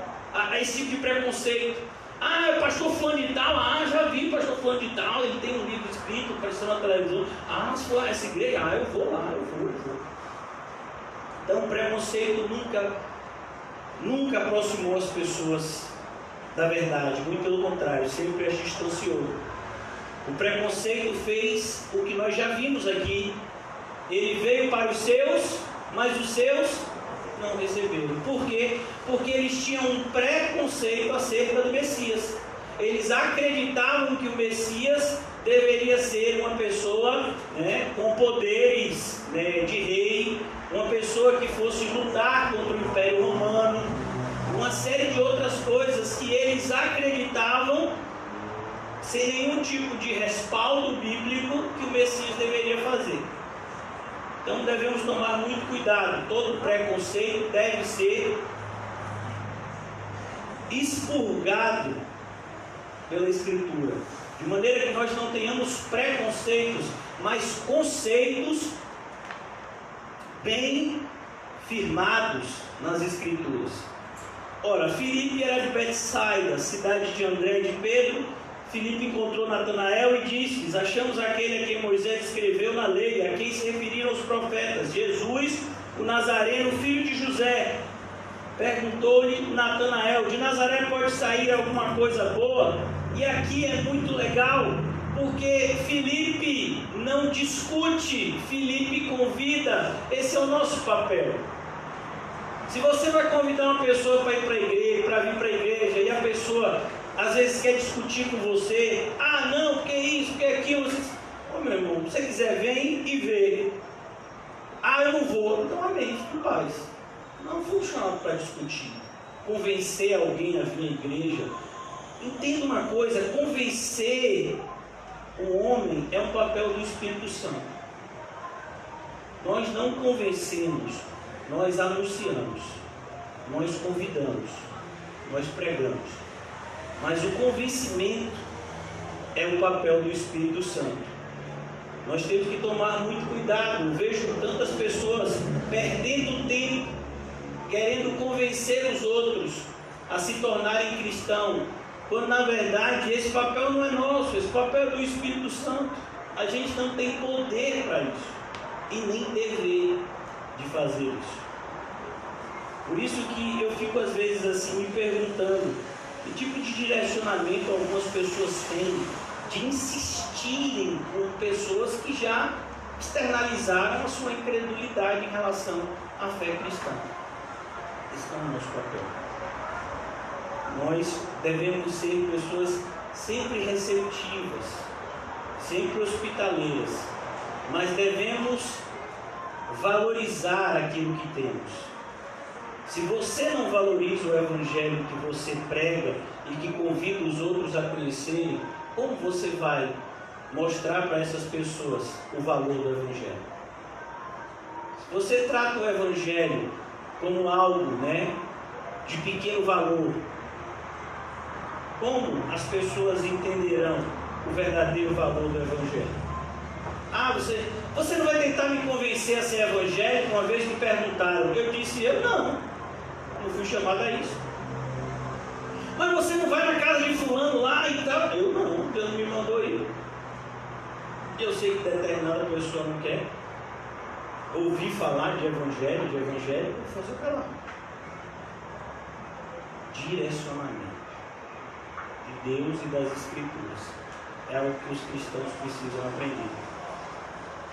S1: esse tipo de preconceito. É pastor fulano de tal, já vi pastor fulano de tal, ele tem um livro escrito, apareceu na televisão. Se for essa igreja, eu vou lá, eu vou. Então o preconceito nunca aproximou as pessoas da verdade, muito pelo contrário, sempre as distanciou. O preconceito fez o que nós já vimos aqui. Ele veio para os seus, mas os seus não receberam. Por quê? Porque eles tinham um preconceito acerca do Messias. Eles acreditavam que o Messias deveria ser uma pessoa com poderes de rei, uma pessoa que fosse lutar contra o Império Romano, uma série de outras coisas que eles acreditavam sem nenhum tipo de respaldo bíblico que o Messias deveria fazer. Então devemos tomar muito cuidado. Todo preconceito deve ser expurgado pela Escritura, de maneira que nós não tenhamos preconceitos, mas conceitos bem firmados nas Escrituras. Ora, Filipe era de Betsaida, cidade de André e de Pedro. Filipe encontrou Natanael e disse-lhes: achamos aquele a quem Moisés escreveu na lei, a quem se referiram os profetas, Jesus, o Nazareno, filho de José. Perguntou-lhe Natanael: de Nazaré pode sair alguma coisa boa? E aqui é muito legal, porque Filipe não discute, Filipe convida. Esse é o nosso papel. Se você vai convidar uma pessoa para ir para a igreja, para vir para a igreja, e a pessoa às vezes quer discutir com você: não, porque isso, porque aquilo. Meu irmão, se você quiser, vem e vê. Eu não vou. Então, amém, fique em paz. Não fui chamado para discutir, convencer alguém a vir à igreja. Entenda uma coisa: convencer o homem é um papel do Espírito Santo. Nós não convencemos, nós anunciamos, nós convidamos, nós pregamos. Mas o convencimento é o papel do Espírito Santo. Nós temos que tomar muito cuidado. Eu vejo tantas pessoas perdendo tempo querendo convencer os outros a se tornarem cristãos, quando na verdade esse papel não é nosso, esse papel é do Espírito Santo. A gente não tem poder para isso e nem dever de fazer isso. Por isso que eu fico às vezes assim me perguntando que tipo de direcionamento algumas pessoas têm de insistirem com pessoas que já externalizaram a sua incredulidade em relação à fé cristã. Esse não é o nosso papel. Nós devemos ser pessoas sempre receptivas, sempre hospitaleiras, mas devemos valorizar aquilo que temos. Se você não valoriza o Evangelho que você prega e que convida os outros a conhecerem, como você vai mostrar para essas pessoas o valor do Evangelho? Se você trata o Evangelho como algo, de pequeno valor, como as pessoas entenderão o verdadeiro valor do Evangelho? Você não vai tentar me convencer a ser evangélico? Uma vez me perguntaram, eu disse, eu não fui chamado a isso. Mas você não vai na casa de fulano lá e tal? Eu não, Deus não me mandou ir. Eu sei que determinada pessoa não quer ouvir falar de evangelho, vou fazer para lá. Direcionamento de Deus e das Escrituras é algo que os cristãos precisam aprender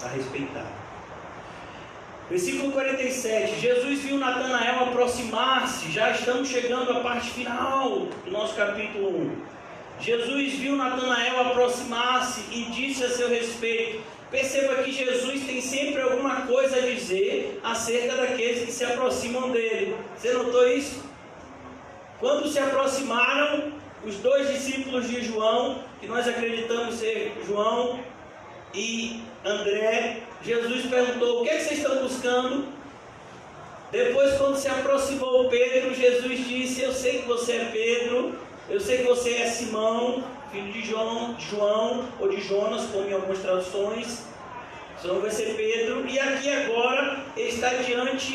S1: a respeitar. Versículo 47, Jesus viu Natanael aproximar-se. Já estamos chegando à parte final do nosso capítulo 1. Jesus viu Natanael aproximar-se e disse a seu respeito. Perceba que Jesus tem sempre alguma coisa a dizer acerca daqueles que se aproximam dele. Você notou isso? Quando se aproximaram os dois discípulos de João, que nós acreditamos ser João e André, Jesus perguntou, o que é que vocês estão buscando? Depois, quando se aproximou Pedro, Jesus disse, eu sei que você é Pedro, eu sei que você é Simão, filho de João ou de Jonas, como em algumas traduções. Seu nome vai ser Pedro. E aqui agora ele estava diante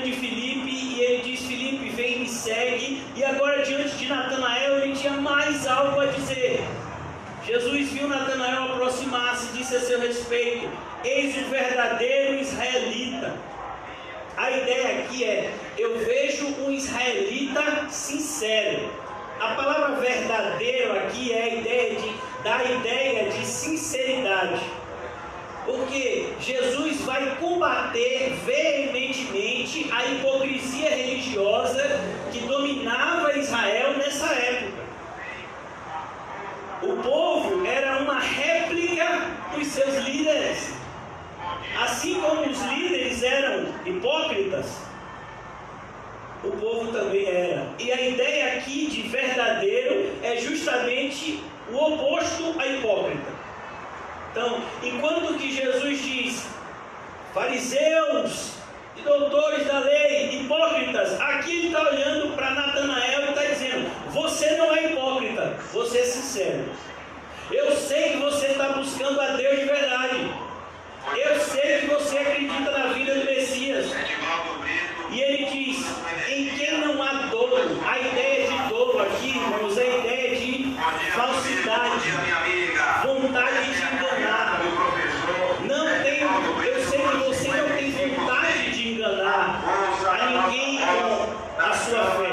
S1: de Filipe e ele diz, Filipe, vem e me segue. E agora diante de Natanael ele tinha mais algo a dizer. Jesus viu Natanael aproximar-se e disse a seu respeito, eis o verdadeiro israelita. A ideia aqui é, eu vejo um israelita sincero. A palavra verdadeiro aqui é a ideia de sinceridade. Porque Jesus vai combater veementemente a hipocrisia religiosa que dominava Israel nessa época. O povo era uma réplica dos seus líderes. Assim como os líderes eram hipócritas, o povo também era. E a ideia aqui de verdadeiro é justamente o oposto a hipócrita. Então, enquanto que Jesus diz, fariseus e doutores da lei, hipócritas, aqui ele está olhando para Natanael e está dizendo, você não é hipócrita, você é sincero. Eu sei que você está buscando a Deus de verdade. Eu sei que você acredita na vida do Messias. E ele diz, em quem não há dolo. A ideia de dolo aqui, irmãos, é a ideia de falsidade, vontade de enganar. Eu sei que você não tem vontade de enganar a ninguém com a sua fé.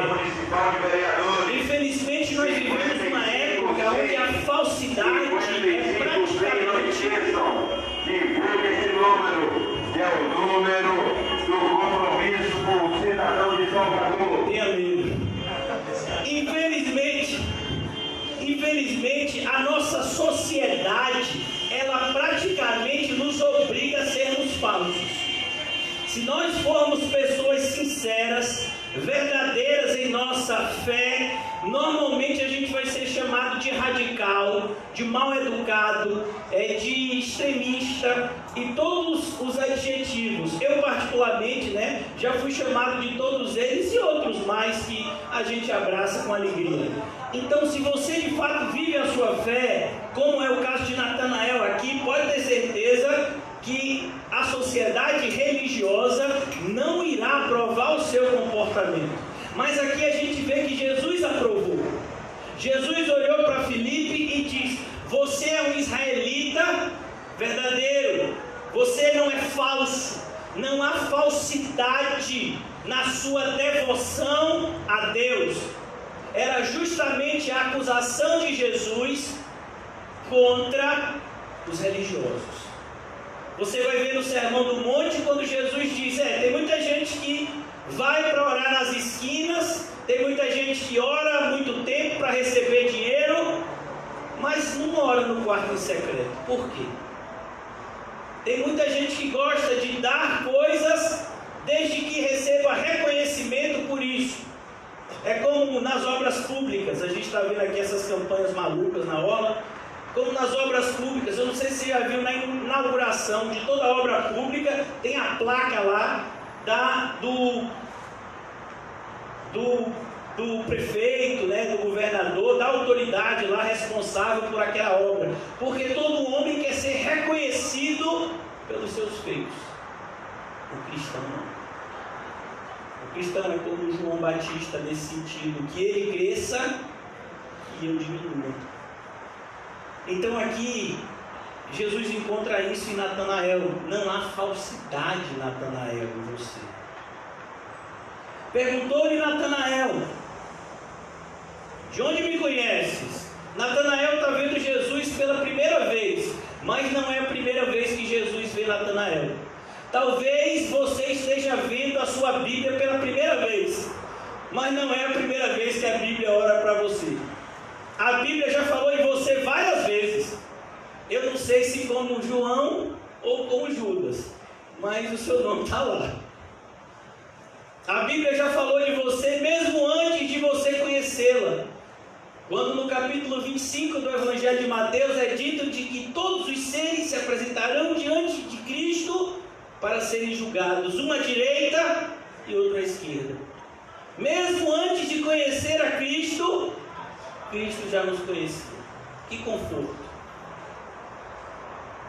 S1: Infelizmente nós vivemos uma época onde a falsidade é praticamente...
S2: Divulgue esse número, que é o número do compromisso com o cidadão de Salvador.
S1: Tenha medo. Infelizmente, a nossa sociedade, ela praticamente nos obriga a sermos falsos. Se nós formos pessoas sinceras, verdadeiras em nossa fé, normalmente a gente vai ser chamado de radical, de mal educado, de extremista e todos os adjetivos. Eu particularmente, já fui chamado de todos eles e outros mais que a gente abraça com alegria. Então, se você de fato vive a sua fé, como é o caso de Natanael aqui, pode ter certeza que a sociedade religiosa não irá aprovar verdadeiro. Você não é falso. Não há falsidade na sua devoção a Deus. Era justamente a acusação de Jesus contra os religiosos. Você vai ver no Sermão do Monte quando Jesus diz: tem muita gente que vai para orar nas esquinas, tem muita gente que ora há muito tempo para receber dinheiro, mas não ora no quarto em secreto. Por quê? Tem muita gente que gosta de dar coisas desde que receba reconhecimento por isso. É como nas obras públicas. A gente está vendo aqui essas campanhas malucas na orla. Como nas obras públicas, eu não sei se você já viu, na inauguração de toda obra pública tem a placa lá do prefeito, né, do governador, da autoridade lá responsável por aquela obra, porque todo homem quer ser reconhecido pelos seus feitos. O cristão não. O cristão é como João Batista nesse sentido, que ele cresça e eu diminua. Então aqui Jesus encontra isso em Natanael. Não há falsidade, Natanael, em você. Perguntou-lhe Natanael: de onde me conheces? Natanael está vendo Jesus pela primeira vez, mas não é a primeira vez que Jesus vê Natanael. Talvez você esteja vendo a sua Bíblia pela primeira vez, mas não é a primeira vez que a Bíblia ora para você. A Bíblia já falou em você várias vezes. Eu não sei se como João ou como Judas, mas o seu nome está lá. A Bíblia já falou de você mesmo antes de você conhecê-la. Quando no capítulo 25 do Evangelho de Mateus é dito de que todos os seres se apresentarão diante de Cristo para serem julgados, uma à direita e outra à esquerda. Mesmo antes de conhecer a Cristo, Cristo já nos conhecia. Que conforto!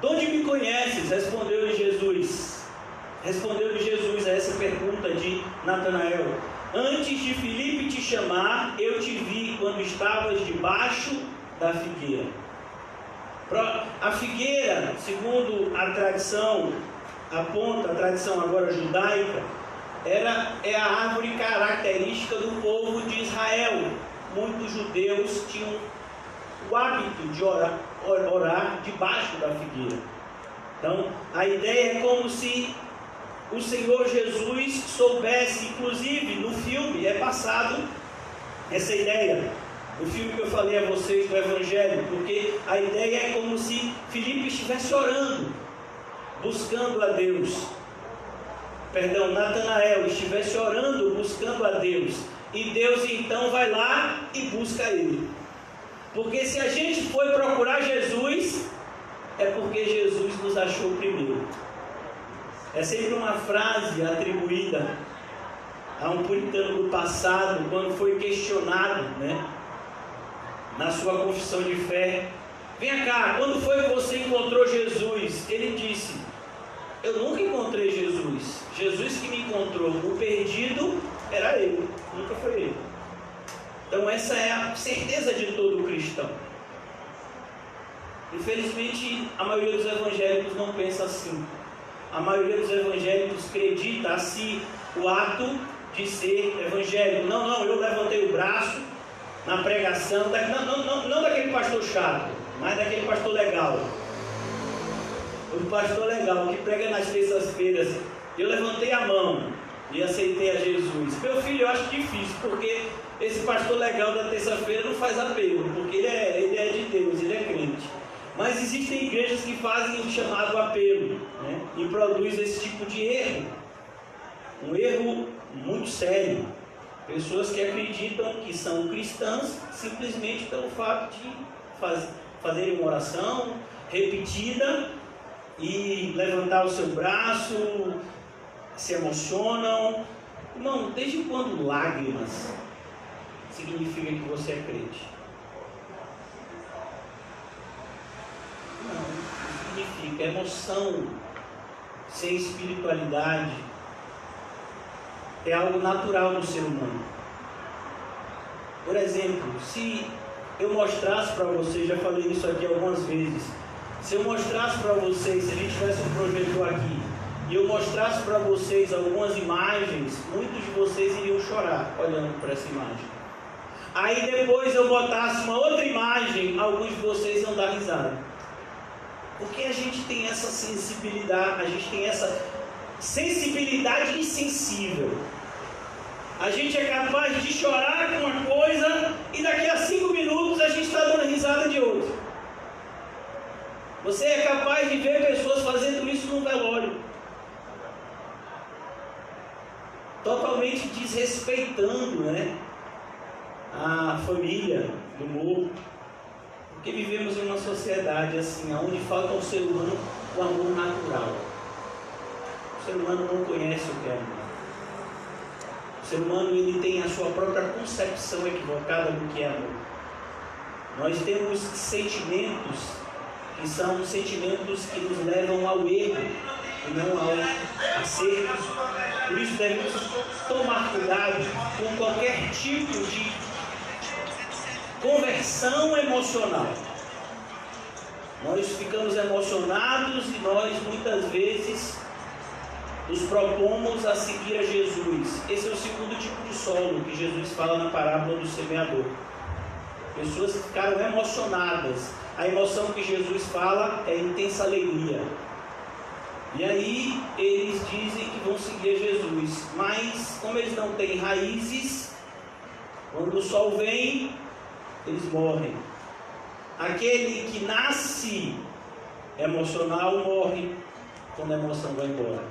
S1: De onde me conheces? Respondeu-lhe Jesus. Respondeu-lhe Jesus a essa pergunta de Natanael: antes de Filipe te chamar, eu te vi quando estavas debaixo da figueira. A figueira, segundo a tradição, aponta a tradição agora judaica, é a árvore característica do povo de Israel. Muitos judeus tinham o hábito de orar debaixo da figueira. Então, a ideia é como se o Senhor Jesus soubesse, inclusive no filme é passado essa ideia, o filme que eu falei a vocês do Evangelho, porque a ideia é como se Filipe estivesse orando, buscando a Deus. Natanael estivesse orando, buscando a Deus, e Deus então vai lá e busca ele. Porque se a gente foi procurar Jesus, é porque Jesus nos achou primeiro. É sempre uma frase atribuída a um puritano do passado, quando foi questionado, na sua confissão de fé: vem cá, quando foi que você encontrou Jesus? Ele disse: eu nunca encontrei Jesus. Jesus que me encontrou. O perdido era ele, nunca foi ele. Então essa é a certeza de todo cristão. Infelizmente a maioria dos evangélicos não pensa assim. A maioria dos evangélicos acredita assim o ato de ser evangélico. Não, eu levantei o braço na pregação, não daquele pastor chato, mas daquele pastor legal. O pastor legal que prega nas terças-feiras. Eu levantei a mão e aceitei a Jesus. Meu filho, eu acho difícil, porque esse pastor legal da terça-feira não faz apelo, porque ele é de Deus, ele é crente. Mas existem igrejas que fazem o chamado apelo, e produz esse tipo de erro. Um erro muito sério. Pessoas que acreditam que são cristãs simplesmente pelo fato de fazerem uma oração repetida e levantar o seu braço, se emocionam. Irmão, desde quando lágrimas significa que você é crente? Não significa. Emoção sem espiritualidade é algo natural do ser humano. Por exemplo, se eu mostrasse para você, já falei isso aqui algumas vezes, Se eu mostrasse para vocês, se a gente tivesse um projetor aqui, e eu mostrasse para vocês algumas imagens, muitos de vocês iriam chorar olhando para essa imagem. Aí depois eu botasse uma outra imagem, alguns de vocês iam dar risada. Porque a gente tem essa sensibilidade, a gente tem essa sensibilidade insensível. A gente é capaz de chorar com uma coisa e daqui a 5 minutos a gente está dando risada de outra. Você é capaz de ver pessoas fazendo isso no velório, totalmente desrespeitando, né, a família do morto, porque vivemos em uma sociedade assim, onde falta ao ser humano o amor natural. O ser humano não conhece o que é amor. O ser humano, ele tem a sua própria concepção equivocada do que é amor. Nós temos sentimentos que são sentimentos que nos levam ao erro e não ao acerto. Por isso devemos tomar cuidado com qualquer tipo de conversão emocional. Nós ficamos emocionados e nós muitas vezes nos propomos a seguir a Jesus. Esse é o segundo tipo de solo que Jesus fala na parábola do semeador. Pessoas que ficaram emocionadas. A emoção que Jesus fala é intensa alegria. E aí eles dizem que vão seguir a Jesus, mas como eles não têm raízes, quando o sol vem, eles morrem. Aquele que nasce emocional morre quando a emoção vai embora.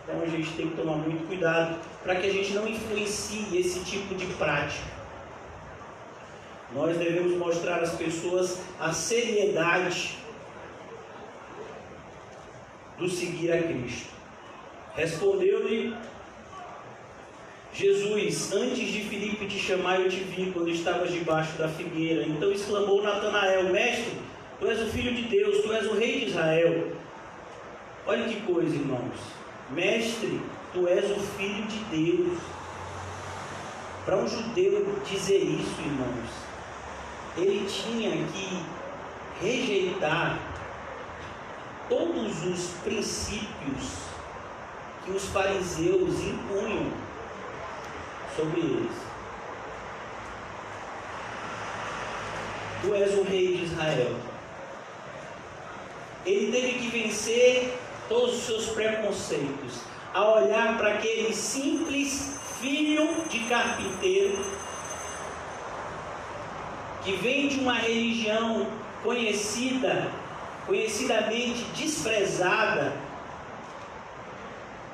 S1: Então a gente tem que tomar muito cuidado para que a gente não influencie esse tipo de prática. Nós devemos mostrar às pessoas a seriedade do seguir a Cristo. Respondeu-lhe Jesus: antes de Filipe te chamar, eu te vi quando estavas debaixo da figueira. Então exclamou Natanael: Mestre, tu és o Filho de Deus, tu és o Rei de Israel. Olha que coisa, irmãos. Mestre, tu és o Filho de Deus. Para um judeu dizer isso, irmãos, ele tinha que rejeitar todos os princípios que os fariseus impunham sobre eles. Tu és o Rei de Israel. Ele teve que vencer todos os seus preconceitos, a olhar para aquele simples filho de carpinteiro, que vem de uma religião conhecidamente desprezada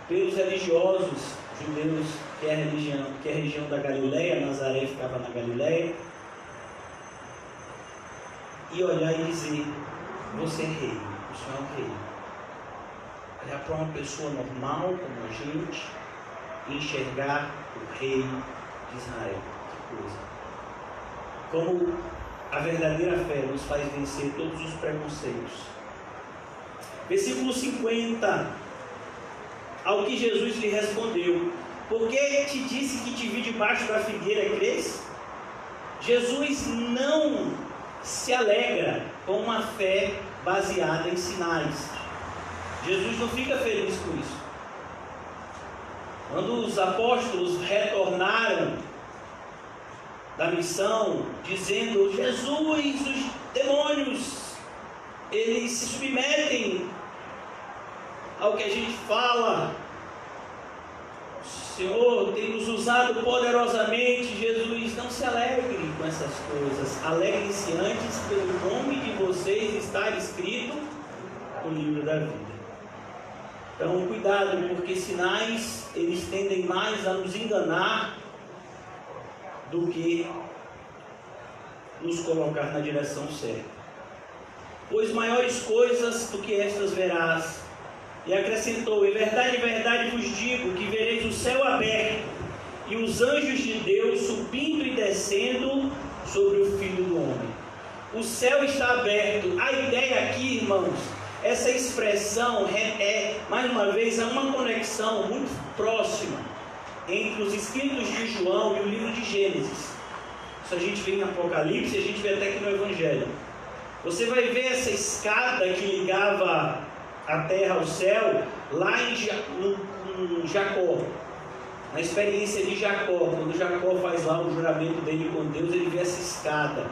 S1: pelos religiosos judeus, que é a região da Galileia. Nazaré ficava na Galileia, e olhar e dizer: você é rei, o senhor é um rei. Olhar para uma pessoa normal como a gente e enxergar o rei de Israel. Que coisa! Como a verdadeira fé nos faz vencer todos os preconceitos. Versículo 50. Ao que Jesus lhe respondeu: por que te disse que te vi debaixo da figueira, crês? Jesus não se alegra com uma fé baseada em sinais. Jesus não fica feliz com isso. Quando os apóstolos retornaram da missão, dizendo: Jesus, os demônios, eles se submetem ao que a gente fala, o Senhor tem nos usado poderosamente. Jesus: não se alegre com essas coisas, alegrem-se antes pelo nome de vocês estar escrito no livro da vida. Então cuidado, porque sinais, eles tendem mais a nos enganar do que nos colocar na direção certa. Pois maiores coisas do que estas verás. E acrescentou: em verdade vos digo que vereis o céu aberto e os anjos de Deus subindo e descendo sobre o Filho do Homem. O céu está aberto. A ideia aqui, irmãos, essa expressão mais uma vez, é uma conexão muito próxima entre os escritos de João e o livro de Gênesis. Isso a gente vê em Apocalipse, a gente vê até aqui no Evangelho. Você vai ver essa escada que ligava a terra ao céu lá em Jacó, na experiência de Jacó. Quando Jacó faz lá o juramento dele com Deus, ele vê essa escada.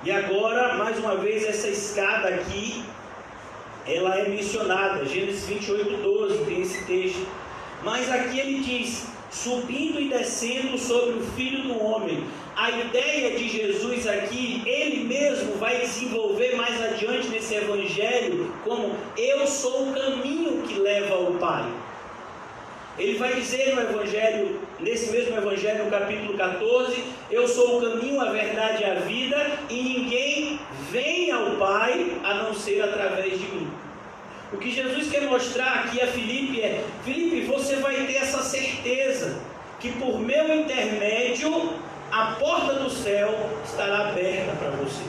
S1: E agora, mais uma vez, essa escada aqui, ela é mencionada. Gênesis 28:12 tem esse texto. Mas aqui ele diz: subindo e descendo sobre o Filho do Homem. A ideia de Jesus aqui, ele mesmo vai desenvolver mais adiante nesse evangelho como: eu sou o caminho que leva ao Pai. Ele vai dizer no evangelho, nesse mesmo evangelho, no capítulo 14: eu sou o caminho, a verdade e a vida, e ninguém vem ao Pai a não ser através de mim. O que Jesus quer mostrar aqui a Filipe é: Filipe, você vai ter essa certeza que por meu intermédio a porta do céu estará aberta para você.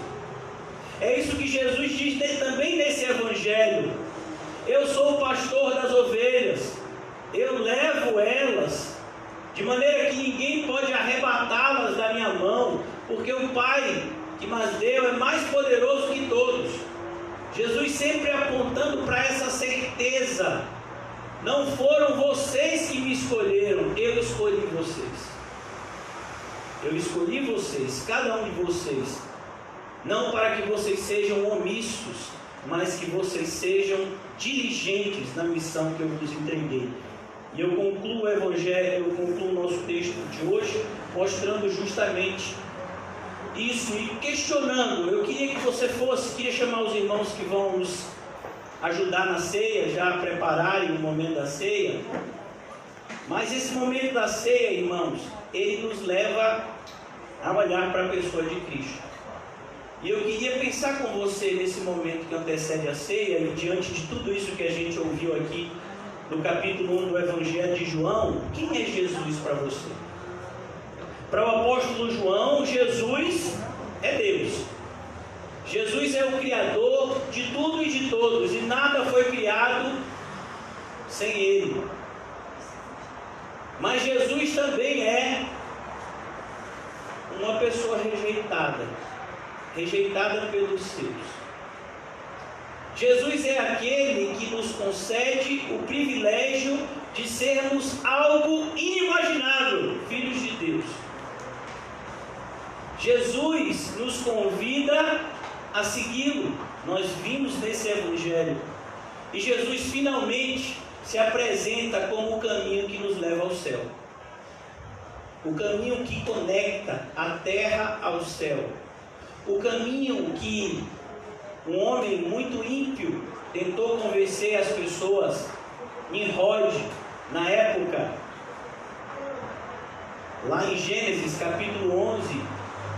S1: É isso que Jesus diz também nesse evangelho: eu sou o pastor das ovelhas, eu levo elas, de maneira que ninguém pode arrebatá-las da minha mão, porque o Pai que mas deu é mais poderoso que todos. Jesus sempre apontando para essa certeza: não foram vocês que me escolheram, eu escolhi vocês. Eu escolhi vocês, cada um de vocês, não para que vocês sejam omissos, mas que vocês sejam diligentes na missão que eu vos entreguei. E eu concluo o evangelho, eu concluo o nosso texto de hoje, mostrando justamente isso e questionando. Eu queria que você queria chamar os irmãos que vão nos ajudar na ceia, já a prepararem o momento da ceia. Mas esse momento da ceia, irmãos, ele nos leva a olhar para a pessoa de Cristo. E eu queria pensar com você nesse momento que antecede a ceia, e diante de tudo isso que a gente ouviu aqui no capítulo 1 do Evangelho de João, quem é Jesus para você? Para o apóstolo João, Jesus é Deus. Jesus é o Criador de tudo e de todos, e nada foi criado sem Ele. Mas Jesus também é uma pessoa rejeitada pelos seus. Jesus é aquele que nos concede o privilégio de sermos algo inimaginável, filhos de Deus. Jesus nos convida a segui-lo. Nós vimos nesse evangelho. E Jesus finalmente se apresenta como o caminho que nos leva ao céu. O caminho que conecta a terra ao céu. O caminho que um homem muito ímpio tentou convencer as pessoas, Nimrod, na época, lá em Gênesis capítulo 11,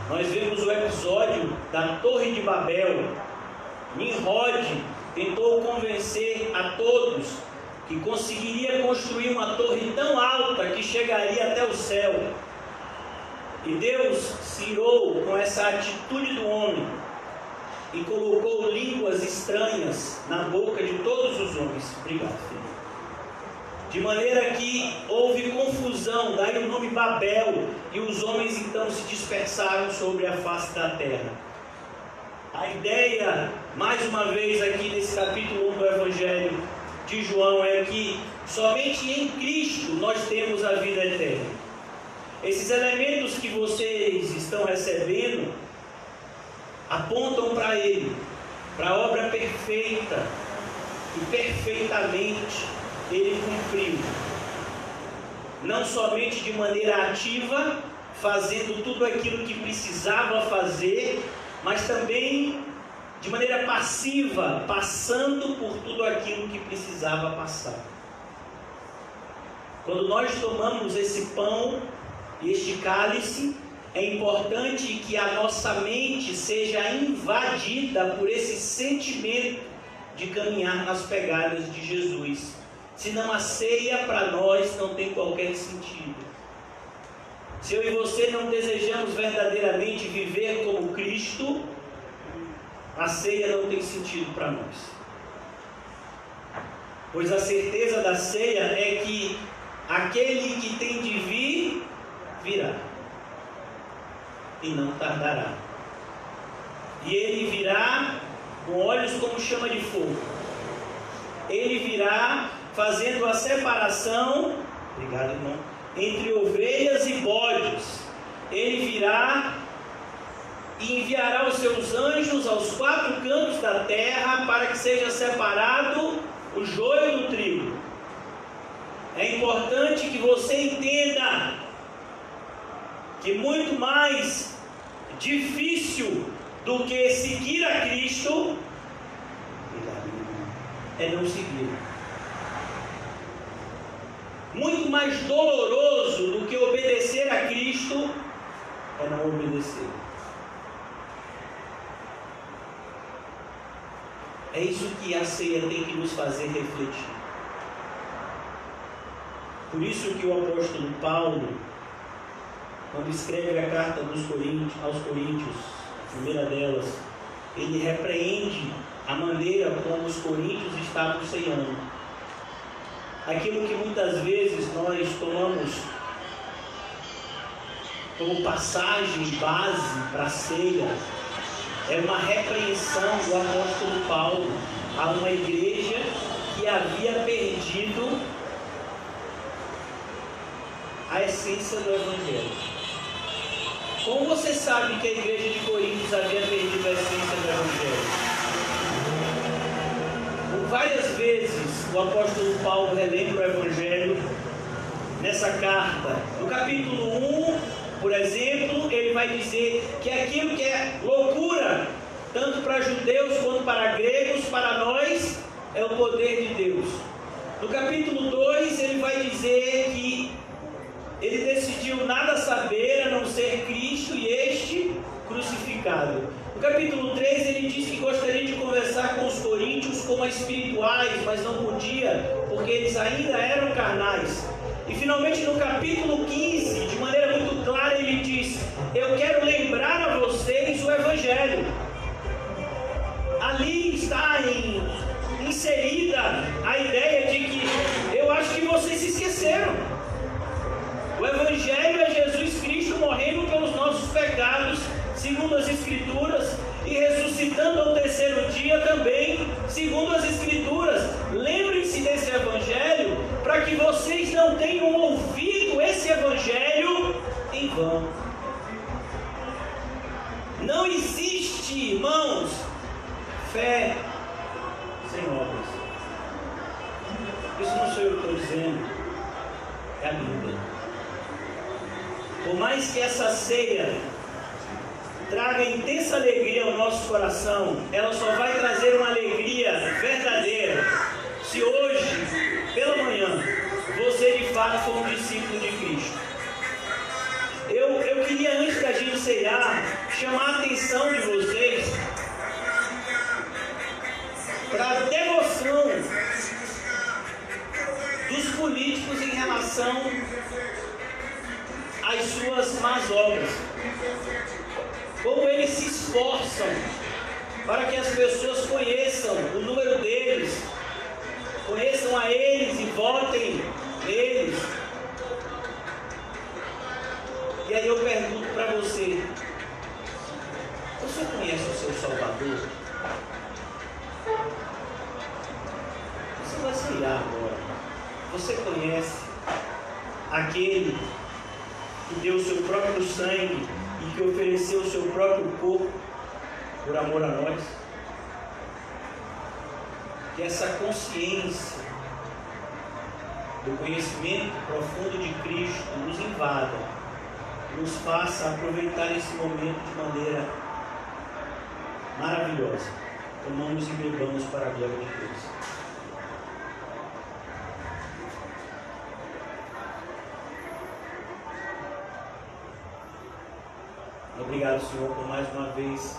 S1: nós vemos o episódio da Torre de Babel. Nimrod tentou convencer a todos que conseguiria construir uma torre tão alta que chegaria até o céu. E Deus se irou com essa atitude do homem e colocou línguas estranhas na boca de todos os homens. Obrigado, filho. De maneira que houve confusão, daí o nome Babel, e os homens então se dispersaram sobre a face da terra. A ideia, mais uma vez aqui nesse capítulo 1 do Evangelho de João, é que somente em Cristo nós temos a vida eterna. Esses elementos que vocês estão recebendo apontam para Ele, para a obra perfeita, e perfeitamente Ele cumpriu. Não somente de maneira ativa, fazendo tudo aquilo que precisava fazer, mas também de maneira passiva, passando por tudo aquilo que precisava passar. Quando nós tomamos esse pão e este cálice, é importante que a nossa mente seja invadida por esse sentimento de caminhar nas pegadas de Jesus. Senão a ceia para nós não tem qualquer sentido. Se eu e você não desejamos verdadeiramente viver como Cristo, a ceia não tem sentido para nós. Pois a certeza da ceia é que aquele que tem de vir, virá. E não tardará. e ele virá com olhos como chama de fogo. Ele virá fazendo a separação, obrigado, irmão, entre ovelhas e bodes. Ele virá e enviará os seus anjos aos 4 cantos da terra para que seja separado o joio do trigo. É importante que você entenda que muito mais difícil do que seguir a Cristo é não seguir. Muito mais doloroso do que obedecer a Cristo é não obedecer. É isso que a ceia tem que nos fazer refletir. Por isso que o apóstolo Paulo, quando escreve a carta aos Coríntios, a primeira delas, ele repreende a maneira como os coríntios estavam ceando. Aquilo que muitas vezes nós tomamos como passagem base para a ceia, é uma repreensão do apóstolo Paulo a uma igreja que havia perdido a essência do Evangelho. Como você sabe que a igreja de Coríntios havia perdido a essência do Evangelho? Por várias vezes o apóstolo Paulo relembra o Evangelho nessa carta. No capítulo 1, por exemplo, ele vai dizer que aquilo que é loucura, tanto para judeus quanto para gregos, para nós, é o poder de Deus. No capítulo 2, ele vai dizer que ele decidiu nada saber a não ser Cristo e este crucificado. No capítulo 3, ele diz que gostaria de conversar com os coríntios como espirituais, mas não podia, porque eles ainda eram carnais. E finalmente no capítulo 15, de maneira muito clara, ele diz: eu quero lembrar a vocês o Evangelho. Ali está inserida a ideia de que eu acho que vocês se esqueceram. O Evangelho é Jesus Cristo morrendo pelos nossos pecados, segundo as Escrituras, e ressuscitando ao terceiro dia também, segundo as Escrituras. Lembrem-se desse Evangelho, para que vocês não tenham ouvido esse Evangelho em vão. Não existe, irmãos, fé sem obras. Isso não sou eu que estou dizendo, é a Bíblia. Por mais que essa ceia traga intensa alegria ao nosso coração, ela só vai trazer uma alegria verdadeira se hoje, pela manhã, você de fato for um discípulo de Cristo. Eu queria, antes da gente ceiar, chamar a atenção de vocês para a devoção dos políticos em relação às suas más obras. Como eles se esforçam para que as pessoas conheçam o número deles, conheçam a eles e votem neles. E aí eu pergunto para você: você conhece o seu Salvador? Você vai ceiar agora. Você conhece aquele que deu o seu próprio sangue e que ofereceu o seu próprio corpo por amor a nós? Que essa consciência do conhecimento profundo de Cristo nos invada, nos faça aproveitar esse momento de maneira maravilhosa. Tomamos e bebamos para a glória de Deus. Obrigado, Senhor, por mais uma vez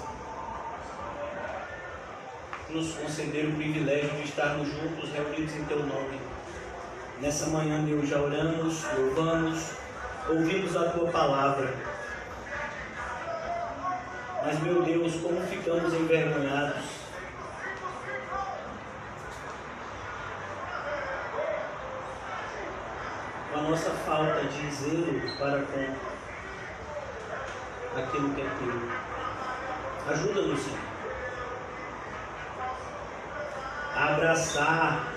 S1: nos conceder o privilégio de estarmos juntos, reunidos em Teu nome. Nessa manhã, Deus, já oramos, louvamos, ouvimos a Tua palavra. Mas, meu Deus, como ficamos envergonhados. Com a nossa falta de zelo para com aquilo que é Teu. Ajuda-nos, Senhor, a abraçar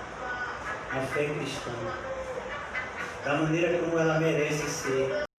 S1: a fé cristã da maneira como ela merece ser.